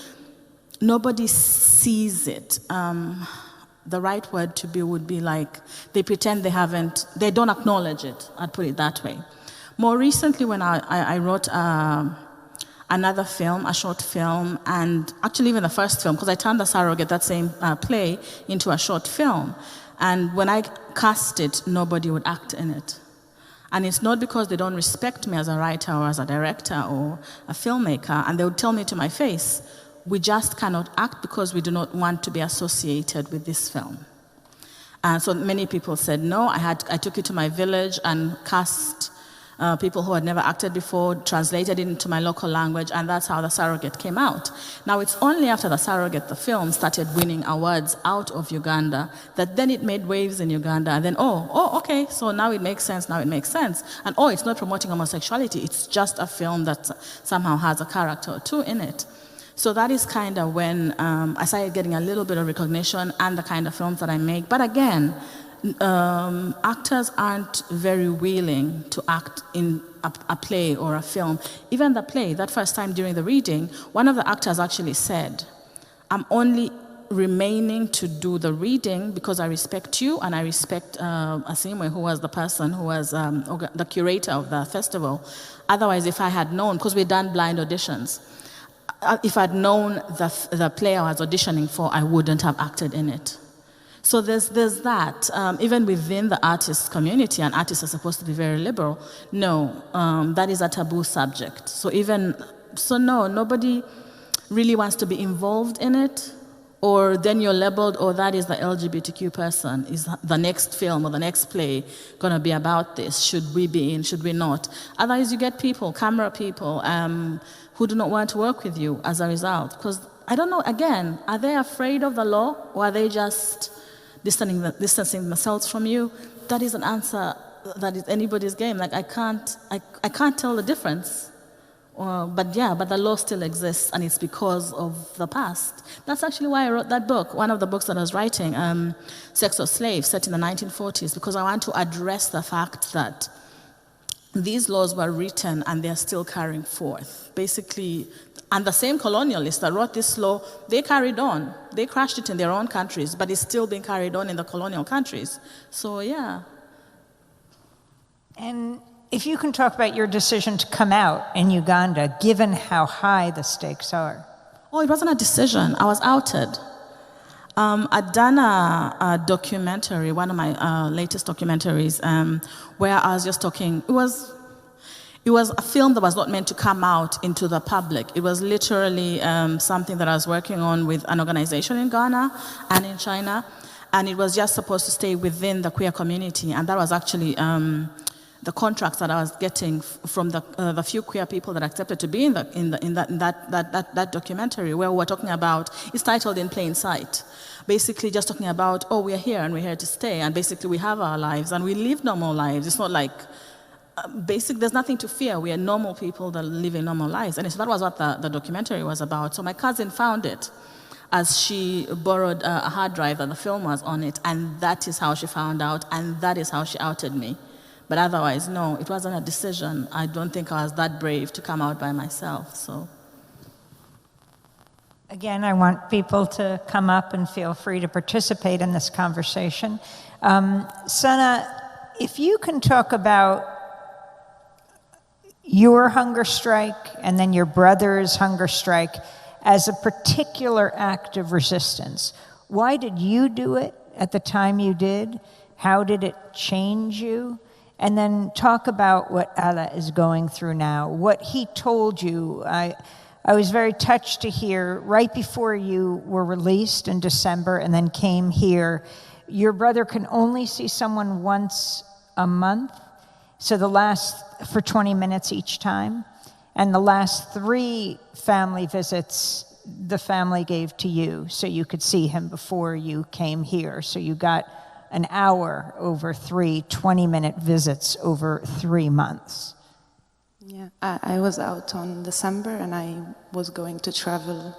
nobody sees it. The right word to be would be like, they pretend they don't acknowledge it, I'd put it that way. More recently, when I wrote another film, a short film, and actually even the first film, because I turned The Surrogate, that same play, into a short film. And when I cast it, nobody would act in it. And it's not because they don't respect me as a writer or as a director or a filmmaker, and they would tell me to my face, we just cannot act because we do not want to be associated with this film. And so many people said no. I took it to my village and cast people who had never acted before, translated it into my local language, and that's how The Surrogate came out. Now, it's only after The Surrogate, the film, started winning awards out of Uganda, that then it made waves in Uganda, and then, okay, so now it makes sense, and it's not promoting homosexuality, it's just a film that somehow has a character or two in it. So that is kind of when I started getting a little bit of recognition and the kind of films that I make. But again, actors aren't very willing to act in a play or a film. Even the play, that first time during the reading, one of the actors actually said, I'm only remaining to do the reading because I respect you and I respect Asimwe, who was the person who was the curator of the festival. Otherwise, if I had known, because we'd done blind auditions, if I'd known the play I was auditioning for, I wouldn't have acted in it. So there's that. Even within the artist community, and artists are supposed to be very liberal, no, that is a taboo subject. So no, nobody really wants to be involved in it, or then you're labeled, oh, that is the LGBTQ person. Is the next film or the next play going to be about this? Should we be in, should we not? Otherwise, you get people, camera people, who do not want to work with you as a result. Because, I don't know, again, are they afraid of the law, or are they just distancing themselves from you? That is an answer that is anybody's game. Like, I can't tell the difference. But the law still exists, and it's because of the past. That's actually why I wrote that book, one of the books that I was writing, Sex or Slave, set in the 1940s, because I want to address the fact that these laws were written and they're still carrying forth. Basically, and the same colonialists that wrote this law, they carried on. They crashed it in their own countries, but it's still being carried on in the colonial countries. So, yeah. And if you can talk about your decision to come out in Uganda, given how high the stakes are. Oh, it wasn't a decision. I was outed. I'd done a documentary, one of my latest documentaries, where I was just talking. It was a film that was not meant to come out into the public. It was literally something that I was working on with an organization in Ghana and in China, and it was just supposed to stay within the queer community, and that was actually the contracts that I was getting from the few queer people that accepted to be in that documentary, where we were talking about, it's titled In Plain Sight, basically just talking about, oh, we're here and we're here to stay, and basically we have our lives and we live normal lives. It's not like, there's nothing to fear. We are normal people that live in normal lives. And so that was what the documentary was about. So my cousin found it as she borrowed a hard drive that the film was on it, and that is how she found out, and that is how she outed me. But otherwise, no, it wasn't a decision. I don't think I was that brave to come out by myself, so. Again, I want people to come up and feel free to participate in this conversation. Sanaa, if you can talk about your hunger strike and then your brother's hunger strike as a particular act of resistance. Why did you do it at the time you did? How did it change you? And then talk about what Ala is going through now, what he told you. I was very touched to hear right before you were released in December and then came here, your brother can only see someone once a month, so for 20 minutes each time. And the last 3 family visits, the family gave to you, so you could see him before you came here. So you got an hour over 3 20-minute visits over 3 months. Yeah, I was out on December and I was going to travel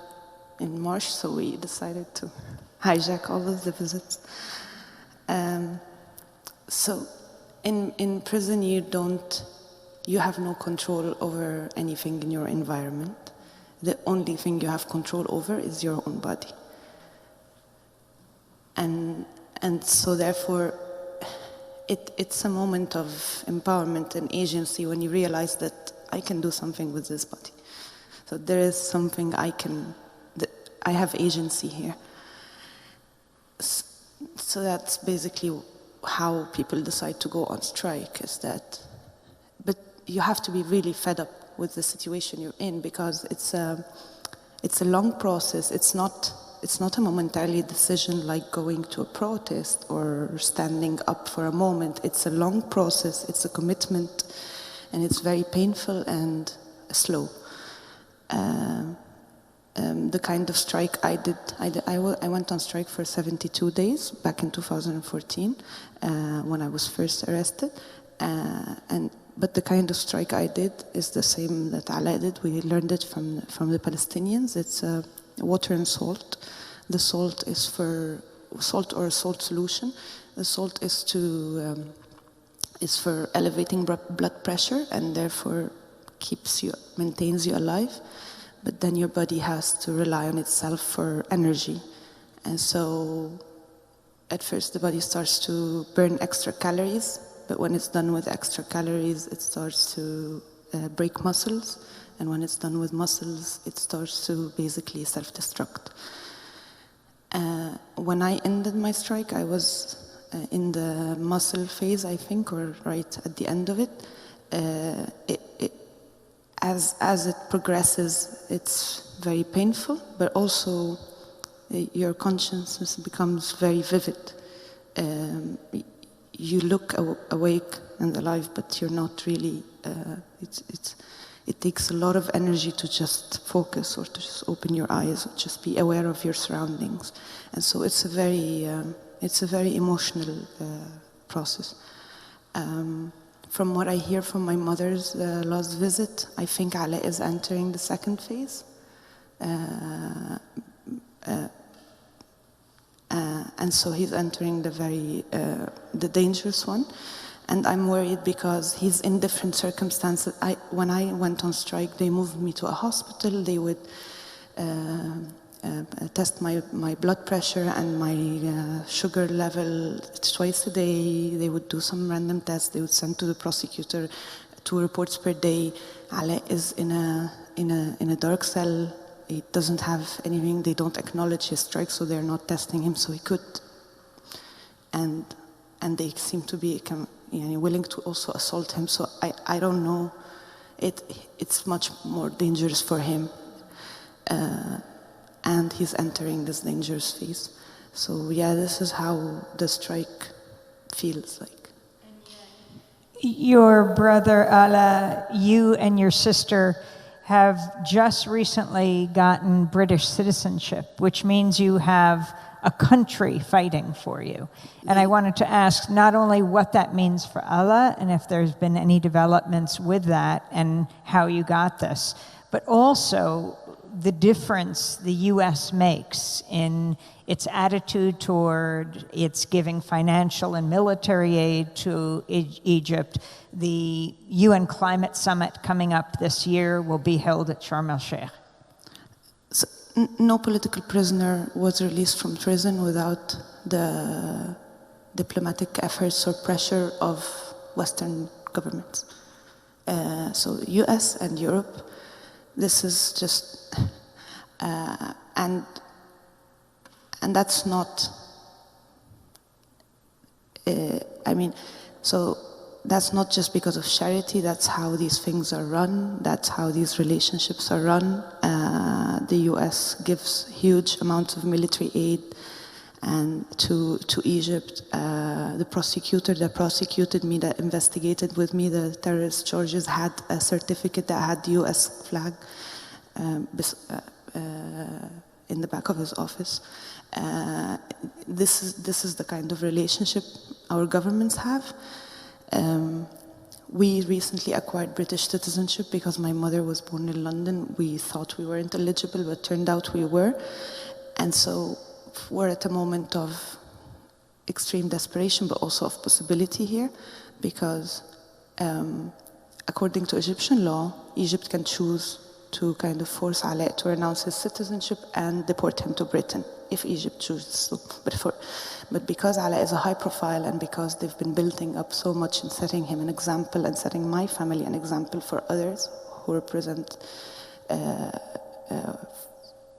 in March, so we decided to hijack all of the visits. So in prison you have no control over anything in your environment. The only thing you have control over is your own body. And so therefore, it's a moment of empowerment and agency when you realize that I can do something with this body. So there is something I have agency here. So that's basically how people decide to go on strike, is that, but you have to be really fed up with the situation you're in, because it's a long process. It's not a momentary decision like going to a protest or standing up for a moment. It's a long process, it's a commitment, and it's very painful and slow. The kind of strike I did, I went on strike for 72 days back in 2014 when I was first arrested. And But the kind of strike I did is the same that Ala did. We learned it from the Palestinians. It's water and salt. The salt is for salt or salt solution. The salt is for elevating blood pressure and therefore maintains you alive. But then your body has to rely on itself for energy. And so at first the body starts to burn extra calories, but when it's done with extra calories, it starts to break muscles. And when it's done with muscles, it starts to basically self-destruct. When I ended my strike, I was in the muscle phase, I think, or right at the end of it. As it progresses, it's very painful, but also your consciousness becomes very vivid. You look awake and alive, but you're not really. It takes a lot of energy to just focus or to just open your eyes or just be aware of your surroundings. And so it's a very emotional process. From what I hear from my mother's last visit, I think Ala is entering the second phase. And so he's entering the dangerous one. And I'm worried because he's in different circumstances. When I went on strike, they moved me to a hospital. They would test my blood pressure and my sugar level twice a day. They would do some random tests. They would send to the prosecutor 2 reports per day. Ale is in a dark cell. He doesn't have anything. They don't acknowledge his strike, so they're not testing him. So he could, and they seem to be willing to also assault him. So I don't know. It's much more dangerous for him. And he's entering this dangerous phase. So yeah, this is how the strike feels like. Your brother Ala, you and your sister have just recently gotten British citizenship, which means you have a country fighting for you. And I wanted to ask not only what that means for Ala and if there's been any developments with that and how you got this, but also the difference the U.S. makes in its attitude toward its giving financial and military aid to Egypt. The UN Climate Summit coming up this year will be held at Sharm el-Sheikh. So, no political prisoner was released from prison without the diplomatic efforts or pressure of Western governments. So US and Europe, this is just, and that's not, so that's not just because of charity, that's how these things are run, that's how these relationships are run. The US gives huge amounts of military aid and to Egypt. The prosecutor that prosecuted me, that investigated with me the terrorist charges, had a certificate that had the US flag in the back of his office. This is the kind of relationship our governments have. We recently acquired British citizenship because my mother was born in London. We thought we weren't eligible, but turned out we were. And so we're at a moment of extreme desperation, but also of possibility here, because according to Egyptian law, Egypt can choose to kind of force Ale to renounce his citizenship and deport him to Britain, if Egypt chooses to. But because Ale is a high profile and because they've been building up so much and setting him an example and setting my family an example for others who represent,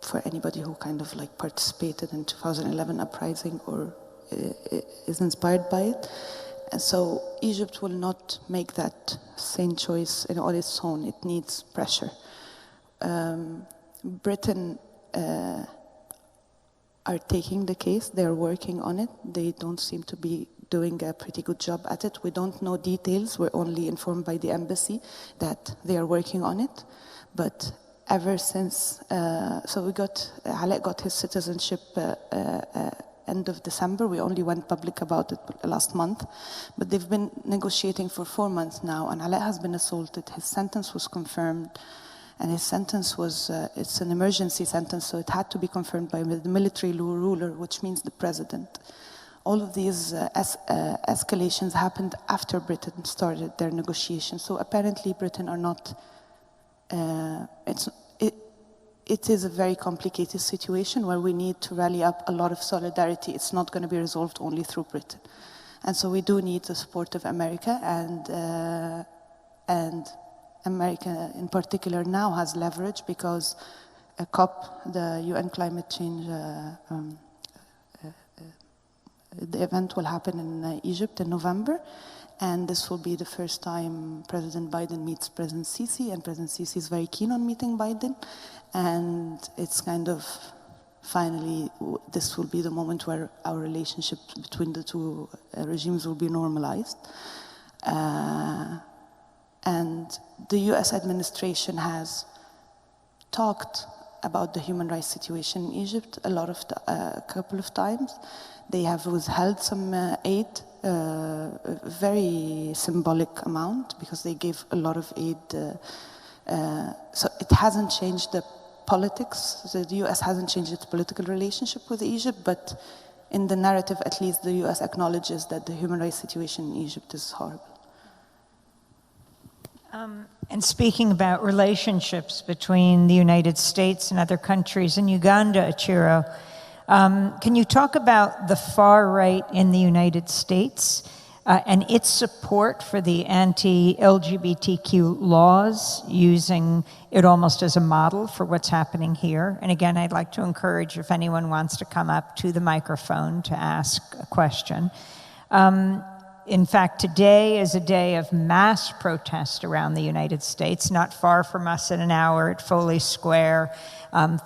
for anybody who kind of like participated in 2011 uprising or is inspired by it. And so Egypt will not make that same choice on its own. It needs pressure. Britain are taking the case. They're working on it. They don't seem to be doing a pretty good job at it. We don't know details. We're only informed by the embassy that they are working on it. But ever since, so Ale got his citizenship end of December. We only went public about it last month. But they've been negotiating for 4 months now, and Alaa has been assaulted. His sentence was confirmed, and his sentence was, it's an emergency sentence, so it had to be confirmed by the military ruler, which means the president. All of these escalations happened after Britain started their negotiations. So apparently Britain are not, it is a very complicated situation where we need to rally up a lot of solidarity. It's not going to be resolved only through Britain. And so we do need the support of America, and America in particular now has leverage because COP, the UN climate change, the event will happen in Egypt in November, and this will be the first time President Biden meets President Sisi, and President Sisi is very keen on meeting Biden, and it's kind of finally this will be the moment where our relationship between the two regimes will be normalized. And the US administration has talked about the human rights situation in Egypt a couple of times. They have withheld some aid, a very symbolic amount, because they gave a lot of aid. So it hasn't changed the politics. The US hasn't changed its political relationship with Egypt, but in the narrative, at least, the US acknowledges that the human rights situation in Egypt is horrible. And speaking about relationships between the United States and other countries, in Uganda, Achiro, can you talk about the far right in the United States and its support for the anti-LGBTQ laws, using it almost as a model for what's happening here? And again, I'd like to encourage if anyone wants to come up to the microphone to ask a question. In fact, today is a day of mass protest around the United States. Not far from us in an hour at Foley Square,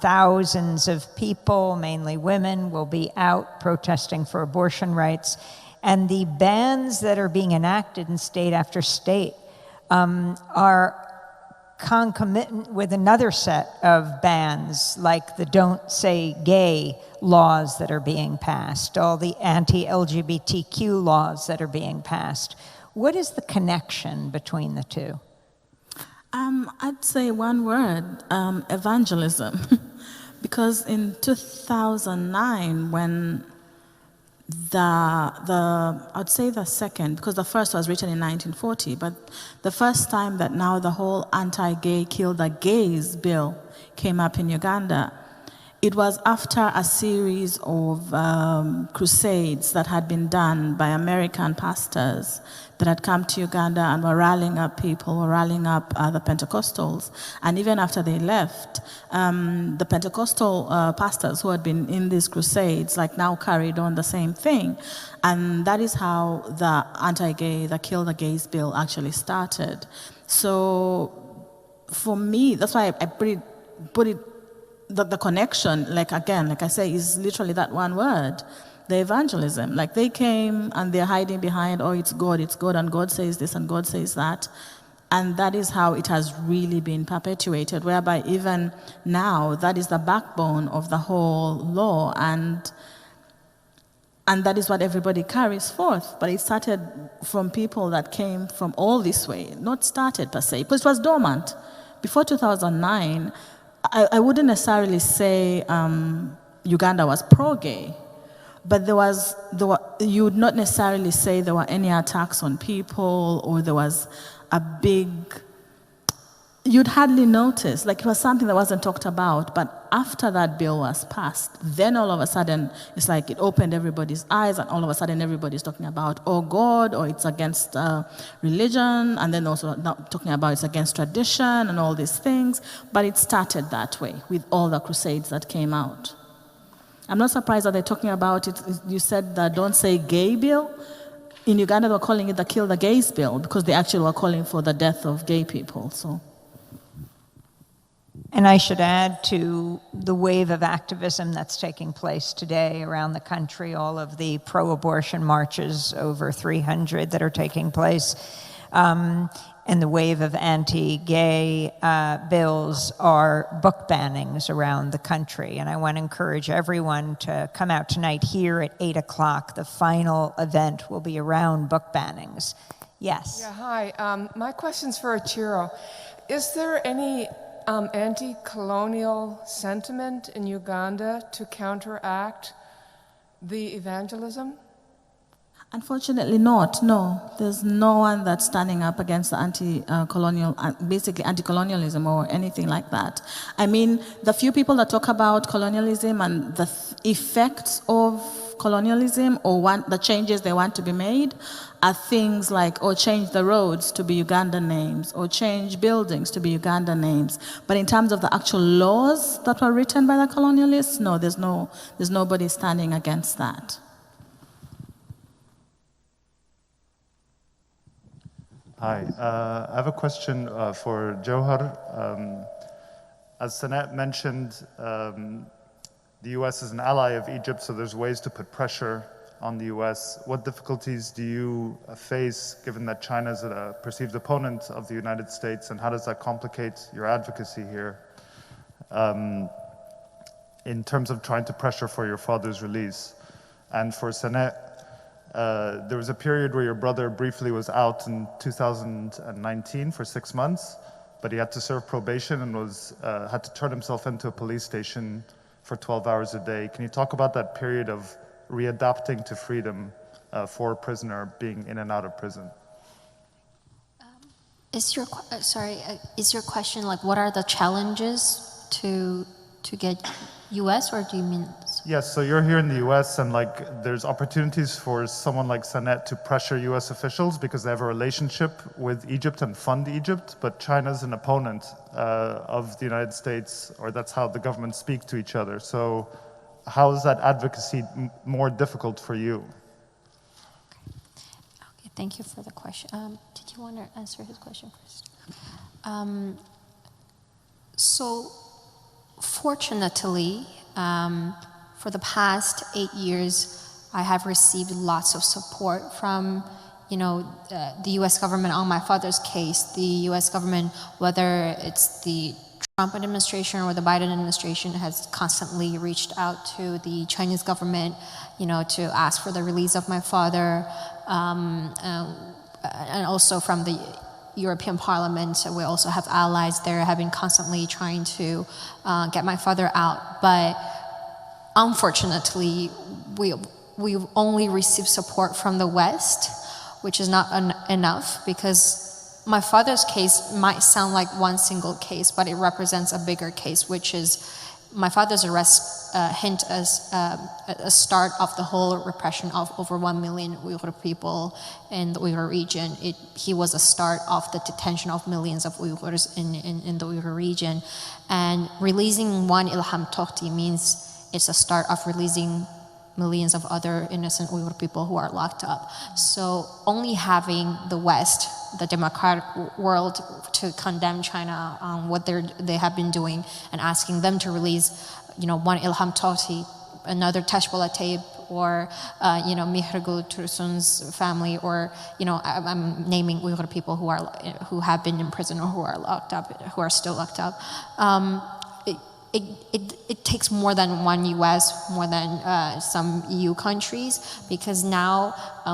thousands of people, mainly women, will be out protesting for abortion rights. And the bans that are being enacted in state after state are concomitant with another set of bans, like the Don't Say Gay laws that are being passed, all the anti-LGBTQ laws that are being passed. What is the connection between the two? I'd say one word, evangelism. Because in 2009, when I'd say the second, because the first was written in 1940, but the first time that now the whole anti-gay, kill the gays bill came up in Uganda, it was after a series of crusades that had been done by American pastors that had come to Uganda and were rallying up people, were rallying up the Pentecostals. And even after they left, the Pentecostal pastors who had been in these crusades now carried on the same thing. And that is how the anti-gay, the Kill the Gays bill actually started. So for me, that's why I put it the connection, like I say, is literally that one word, the evangelism. They came and they're hiding behind, oh, it's God, and God says this and God says that. And that is how it has really been perpetuated, whereby even now, that is the backbone of the whole law, and that is what everybody carries forth. But it started from people that came from all this way, not started per se, because it was dormant. Before 2009, I wouldn't necessarily say Uganda was pro-gay, but you would not necessarily say there were any attacks on people, or there was a big, you'd hardly notice, it was something that wasn't talked about. But after that bill was passed, then all of a sudden, it's it opened everybody's eyes, and all of a sudden everybody's talking about, oh, God, or it's against religion, and then also talking about it's against tradition and all these things. But it started that way with all the crusades that came out. I'm not surprised that they're talking about it. You said the Don't Say Gay bill. In Uganda, they were calling it the Kill the Gays bill, because they actually were calling for the death of gay people. So. And I should add to the wave of activism that's taking place today around the country, all of the pro-abortion marches, over 300 that are taking place. and the wave of anti-gay bills are book bannings around the country. And I want to encourage everyone to come out tonight here at 8 o'clock. The final event will be around book bannings. Yes? Yeah, hi. My question's for Achiro. Is there any anti-colonial sentiment in Uganda to counteract the evangelism? Unfortunately not, no. There's no one that's standing up against the anti-colonial, basically anti-colonialism or anything like that. I mean, the few people that talk about colonialism and the effects of colonialism or the changes they want to be made are things like, or change the roads to be Ugandan names, or change buildings to be Ugandan names. But in terms of the actual laws that were written by the colonialists, no, there's nobody standing against that. Hi, I have a question for Jewher. As Sanaa mentioned, the US is an ally of Egypt, so there's ways to put pressure on the US. What difficulties do you face, given that China is a perceived opponent of the United States, and how does that complicate your advocacy here in terms of trying to pressure for your father's release? And for Sanaa, there was a period where your brother briefly was out in 2019 for 6 months, but he had to serve probation and had to turn himself into a police station for 12 hours a day. Can you talk about that period of readapting to freedom for a prisoner being in and out of prison? Is your question like, what are the challenges to get US, or do you mean? Yes, so you're here in the US, and like there's opportunities for someone like Sanaa to pressure US officials because they have a relationship with Egypt and fund Egypt, but China's an opponent of the United States, or that's how the governments speak to each other. So how is that advocacy more difficult for you? Okay, thank you for the question. Did you want to answer his question first? So fortunately, for the past 8 years, I have received lots of support from, the U.S. government on my father's case. The U.S. government, whether it's the Trump administration or the Biden administration, has constantly reached out to the Chinese government, to ask for the release of my father, and also from the European Parliament. We also have allies there, have been constantly trying to get my father out. But unfortunately, we only receive support from the West, which is not enough, because my father's case might sound like one single case, but it represents a bigger case, which is my father's arrest hint as a start of the whole repression of over 1 million Uyghur people in the Uyghur region. He was a start of the detention of millions of Uyghurs in the Uyghur region. And releasing one Ilham Tohti means it's a start of releasing millions of other innocent Uyghur people who are locked up. So only having the West, the democratic world, to condemn China on what they have been doing and asking them to release, one Ilham Tohti, another Tashbola Taib, or Mihrgul Tursun's family, or I'm naming Uyghur people who have been in prison or who are locked up, who are still locked up. It takes more than one US, more than some EU countries, because now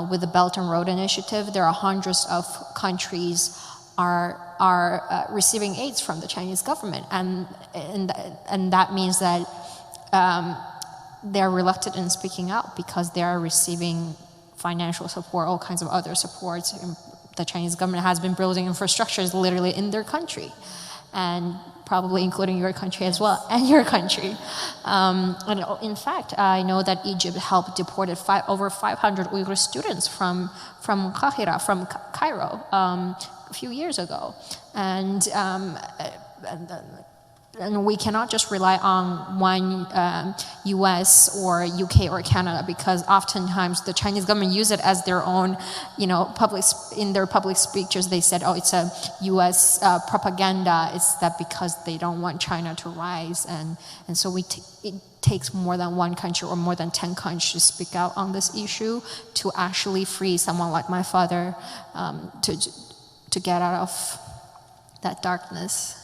with the Belt and Road Initiative, there are hundreds of countries are receiving aids from the Chinese government, and that means that they're reluctant in speaking out because they are receiving financial support, all kinds of other supports. The Chinese government has been building infrastructures literally in their country, and probably including your country as well, and your country. And in fact, I know that Egypt helped deported over 500 Uyghur students from Qahira, from Cairo, a few years ago. And we cannot just rely on one US or UK or Canada, because oftentimes the Chinese government use it as their own, in their public speeches they said, oh, it's a US propaganda. It's that because they don't want China to rise. And so it takes more than one country or more than 10 countries to speak out on this issue to actually free someone like my father, to to get out of that darkness.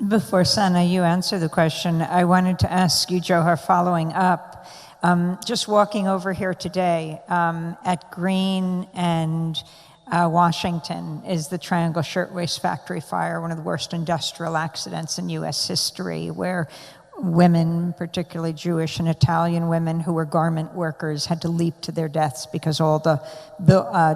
Before Sanaa, you answer the question, I wanted to ask you, Jewher, following up, just walking over here today at Green and Washington is the Triangle Shirtwaist Factory fire, one of the worst industrial accidents in U.S. history, where women, particularly Jewish and Italian women who were garment workers, had to leap to their deaths because all the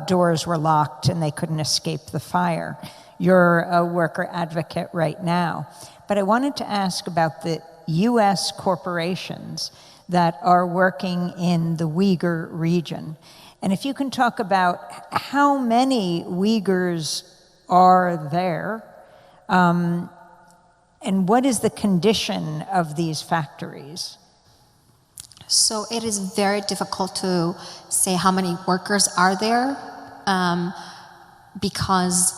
doors were locked and they couldn't escape the fire. You're a worker advocate right now. But I wanted to ask about the U.S. corporations that are working in the Uyghur region. And if you can talk about how many Uyghurs are there, and what is the condition of these factories? So it is very difficult to say how many workers are there, because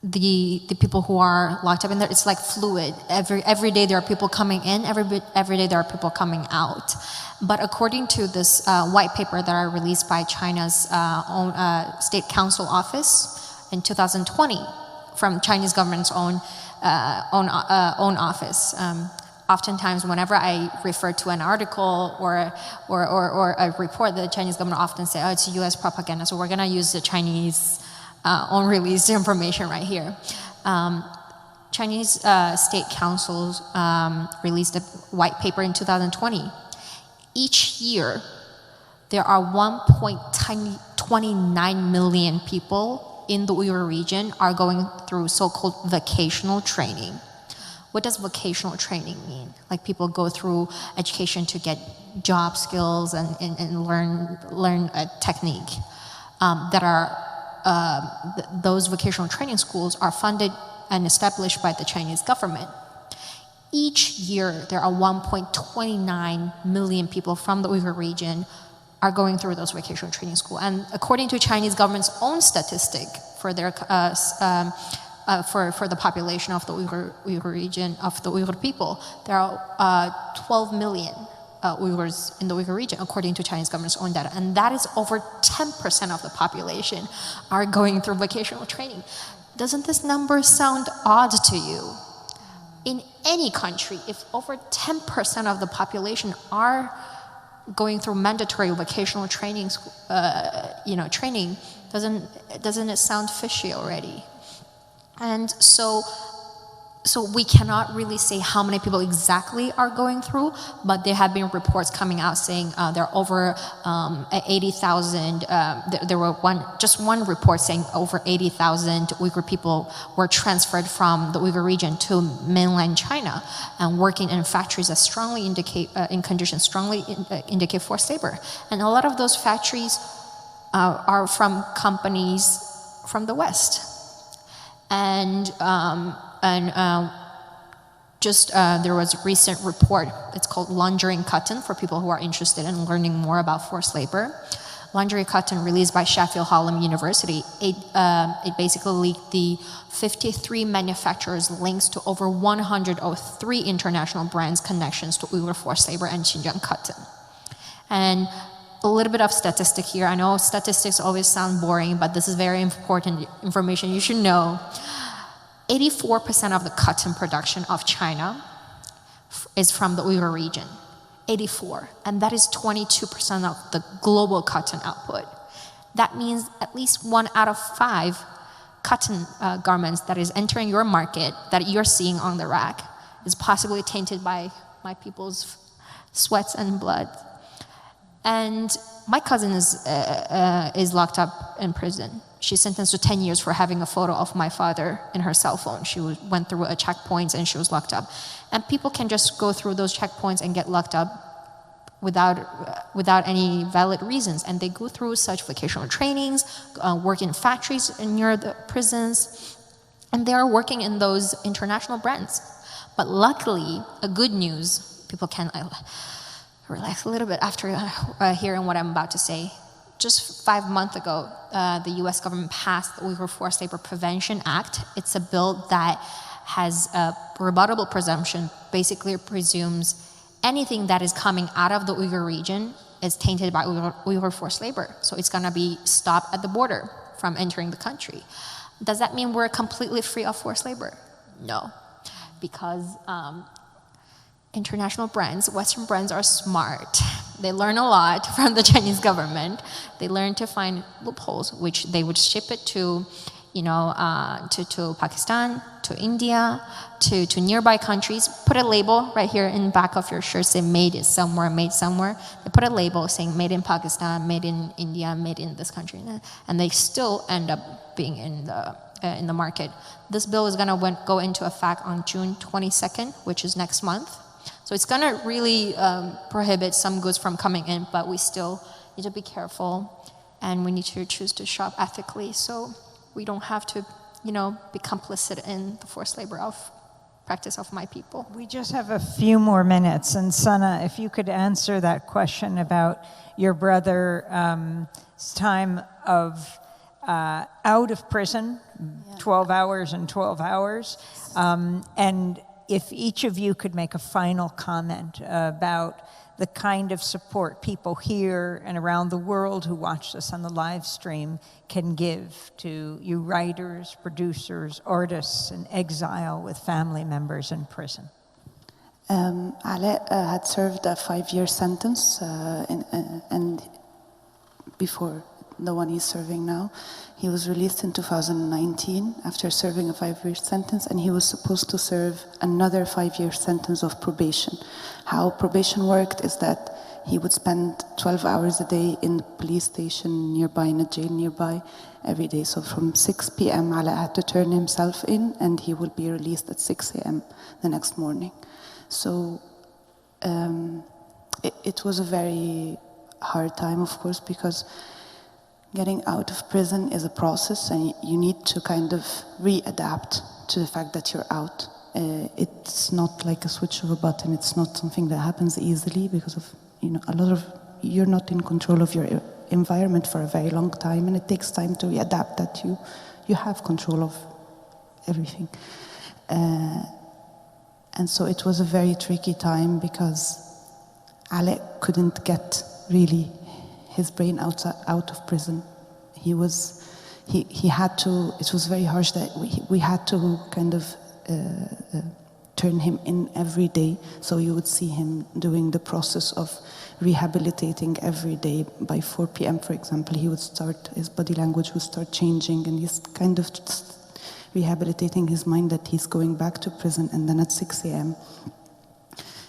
the people who are locked up in there, it's like fluid. Every day there are people coming in, every day there are people coming out. But according to this white paper that are released by China's own State Council office in 2020, from Chinese government's own office. Oftentimes, whenever I refer to an article or a report, the Chinese government often say, "Oh, it's U.S. propaganda," so we're going to use the Chinese own released information right here. Chinese State Council released a white paper in 2020. Each year, there are 1.29 million people in the Uyghur region are going through so-called vocational training. What does vocational training mean? Like people go through education to get job skills and learn a technique. Those vocational training schools are funded and established by the Chinese government. Each year, there are 1.29 million people from the Uyghur region are going through those vocational training school. And according to Chinese government's own statistic for their for the population of the Uyghur region, of the Uyghur people, there are 12 million Uyghurs in the Uyghur region, according to Chinese government's own data. And that is over 10% of the population are going through vocational training. Doesn't this number sound odd to you? In any country, if over 10% of the population are going through mandatory vocational training, training, doesn't it sound fishy already? And so we cannot really say how many people exactly are going through, but there have been reports coming out saying there are over 80,000. There were one report saying over 80,000 Uyghur people were transferred from the Uyghur region to mainland China and working in factories that strongly indicate indicate forced labor. And a lot of those factories are from companies from the West. And there was a recent report, it's called Laundering Cotton, for people who are interested in learning more about forced labor. Laundering Cotton, released by Jewher Ilham University, it basically leaked the 53 manufacturers' links to over 103 international brands' connections to Uyghur forced labor and Xinjiang cotton. And a little bit of statistic here. I know statistics always sound boring, but this is very important information you should know. 84% of the cotton production of China is from the Uyghur region. 84. And that is 22% of the global cotton output. That means at least 1 out of 5 cotton garments that is entering your market, that you're seeing on the rack, is possibly tainted by my people's sweats and blood. And my cousin is locked up in prison. She's sentenced to 10 years for having a photo of my father in her cell phone. She went through a checkpoint and she was locked up. And people can just go through those checkpoints and get locked up without any valid reasons. And they go through such vocational trainings, work in factories near the prisons, and they are working in those international brands. But luckily, a good news, people can relax a little bit after hearing what I'm about to say. Just 5 months ago, the US government passed the Uyghur Forced Labor Prevention Act. It's a bill that has a rebuttable presumption, basically presumes anything that is coming out of the Uyghur region is tainted by Uyghur forced labor. So it's gonna be stopped at the border. from entering the country. Does that mean we're completely free of forced labor? No, because international brands, Western brands are smart. They learn a lot from the Chinese government. They learn to find loopholes, which they would ship it to, to Pakistan, to India, to nearby countries. Put a label right here in the back of your shirt, say made it somewhere, made somewhere. They put a label saying made in Pakistan, made in India, made in this country, and they still end up being in the market. This bill is going to go into effect on June 22nd, which is next month. So it's going to really prohibit some goods from coming in, but we still need to be careful, and we need to choose to shop ethically so we don't have to, be complicit in the forced labor practice of my people. We just have a few more minutes, and Sanaa, if you could answer that question about your brother's time of out of prison, 12 hours and 12 hours, and if each of you could make a final comment about the kind of support people here and around the world who watch this on the live stream can give to you writers, producers, artists in exile with family members in prison. Ale had served a 5-year sentence and before the one he's serving now. He was released in 2019 after serving a 5-year sentence, and he was supposed to serve another 5-year sentence of probation. How probation worked is that he would spend 12 hours a day in the police station nearby, in a jail nearby, every day. So from 6 p.m. Ala had to turn himself in, and he would be released at 6 a.m. the next morning. So it was a very hard time, of course, because getting out of prison is a process, and you need to kind of readapt to the fact that you're out. It's not like a switch of a button. It's not something that happens easily because of, you're not in control of your environment for a very long time, and it takes time to readapt that you have control of everything. And so it was a very tricky time because Alec couldn't get really his brain out of prison. He had to, it was very harsh that we had to kind of turn him in every day. So you would see him doing the process of rehabilitating every day. By 4 p.m., for example, his body language would start changing, and he's kind of rehabilitating his mind that he's going back to prison. And then at 6 a.m.,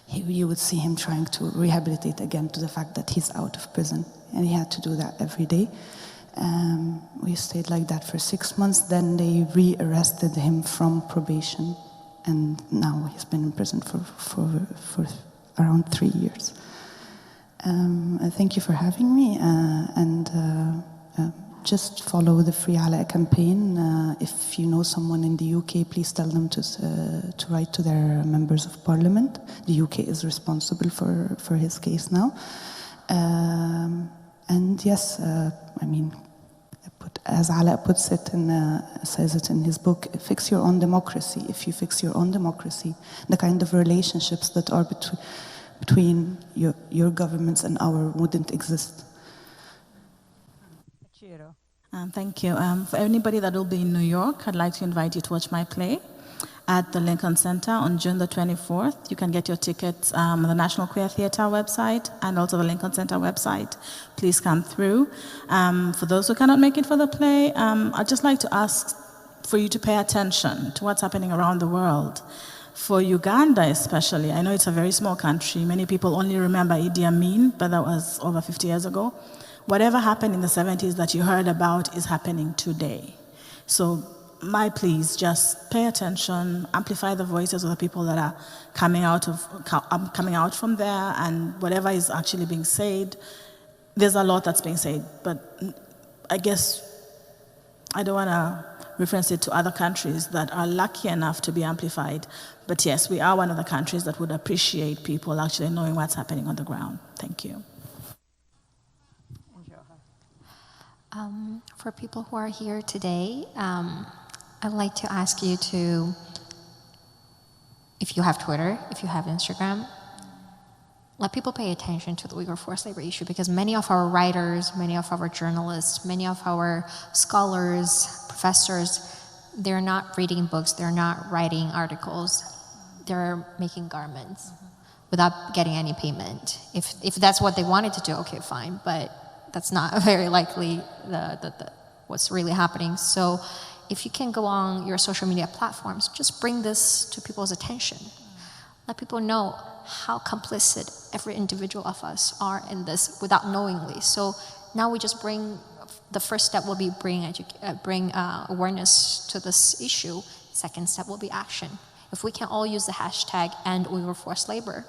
you would see him trying to rehabilitate again to the fact that he's out of prison. And he had to do that every day. We stayed like that for 6 months. Then they re-arrested him from probation. And now he's been in prison for around 3 years. Thank you for having me. Just follow the Free Ala campaign. If you know someone in the UK, please tell them to write to their members of parliament. The UK is responsible for his case now. And yes, as Ala puts it says it in his book, fix your own democracy. If you fix your own democracy, the kind of relationships that are between your governments and our wouldn't exist. Achiro. Thank you. For anybody that will be in New York, I'd like to invite you to watch my play at the Lincoln Center on June the 24th. You can get your tickets on the National Queer Theatre website and also the Lincoln Center website. Please come through. For those who cannot make it for the play, I'd just like to ask for you to pay attention to what's happening around the world. For Uganda especially, I know it's a very small country. Many people only remember Idi Amin, but that was over 50 years ago. Whatever happened in the 70s that you heard about is happening today. So my please, just pay attention, amplify the voices of the people that are coming out from there, and whatever is actually being said. There's a lot that's being said, but I guess I don't want to reference it to other countries that are lucky enough to be amplified. But yes, we are one of the countries that would appreciate people actually knowing what's happening on the ground. Thank you. For people who are here today, I'd like to ask you to, if you have Twitter, if you have Instagram, let people pay attention to the Uyghur forced labor issue, because many of our writers, many of our journalists, many of our scholars, professors, they're not reading books, they're not writing articles, they're making garments without getting any payment. If that's what they wanted to do, okay, fine, but that's not very likely what's really happening. So if you can go on your social media platforms, just bring this to people's attention. Let people know how complicit every individual of us are in this without knowingly. So now we just the first step will be bring awareness to this issue. Second step will be action. If we can all use the hashtag end Uyghur forced labor,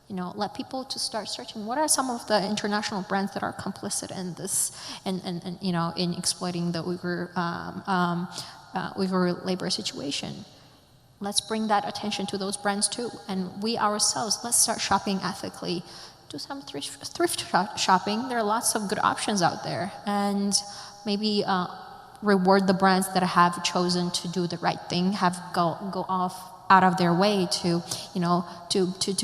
let people to start searching what are some of the international brands that are complicit in this, in exploiting the Uyghur labor situation. Let's bring that attention to those brands too. And we ourselves, let's start shopping ethically. Do some thrift shopping. There are lots of good options out there. And maybe reward the brands that have chosen to do the right thing, go out of their way to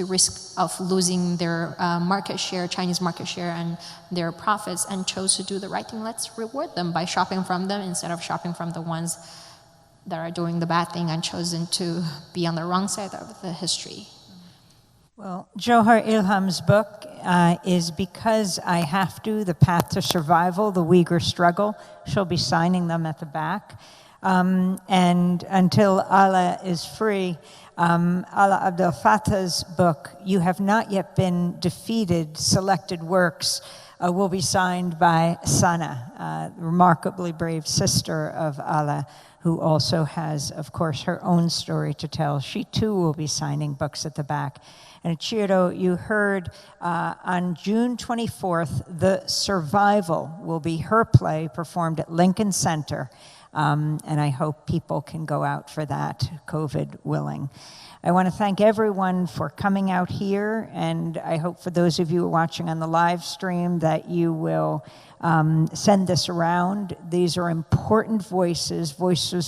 risk of losing their market share, Chinese market share, and their profits, and chose to do the right thing. Let's reward them by shopping from them instead of shopping from the ones that are doing the bad thing and chosen to be on the wrong side of the history. Well, Jewher Ilham's book is Because I Have To, The Path to Survival, The Uyghur Struggle. She'll be signing them at the back. And until Allah is free, Allah Abdel Fattah's book, You Have Not Yet Been Defeated, Selected Works, will be signed by Sanaa, remarkably brave sister of Allah, who also has, of course, her own story to tell. She too will be signing books at the back. And Achiro, you heard on June 24th, The Survival will be her play performed at Lincoln Center. And I hope people can go out for that, COVID willing. I want to thank everyone for coming out here, and I hope for those of you watching on the live stream that you will send this around. These are important voices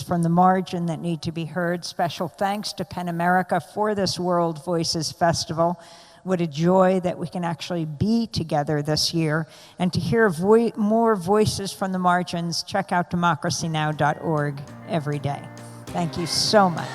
from the margin that need to be heard. Special thanks to PEN America for this World Voices Festival. What a joy that we can actually be together this year. And to hear more voices from the margins, check out democracynow.org every day. Thank you so much.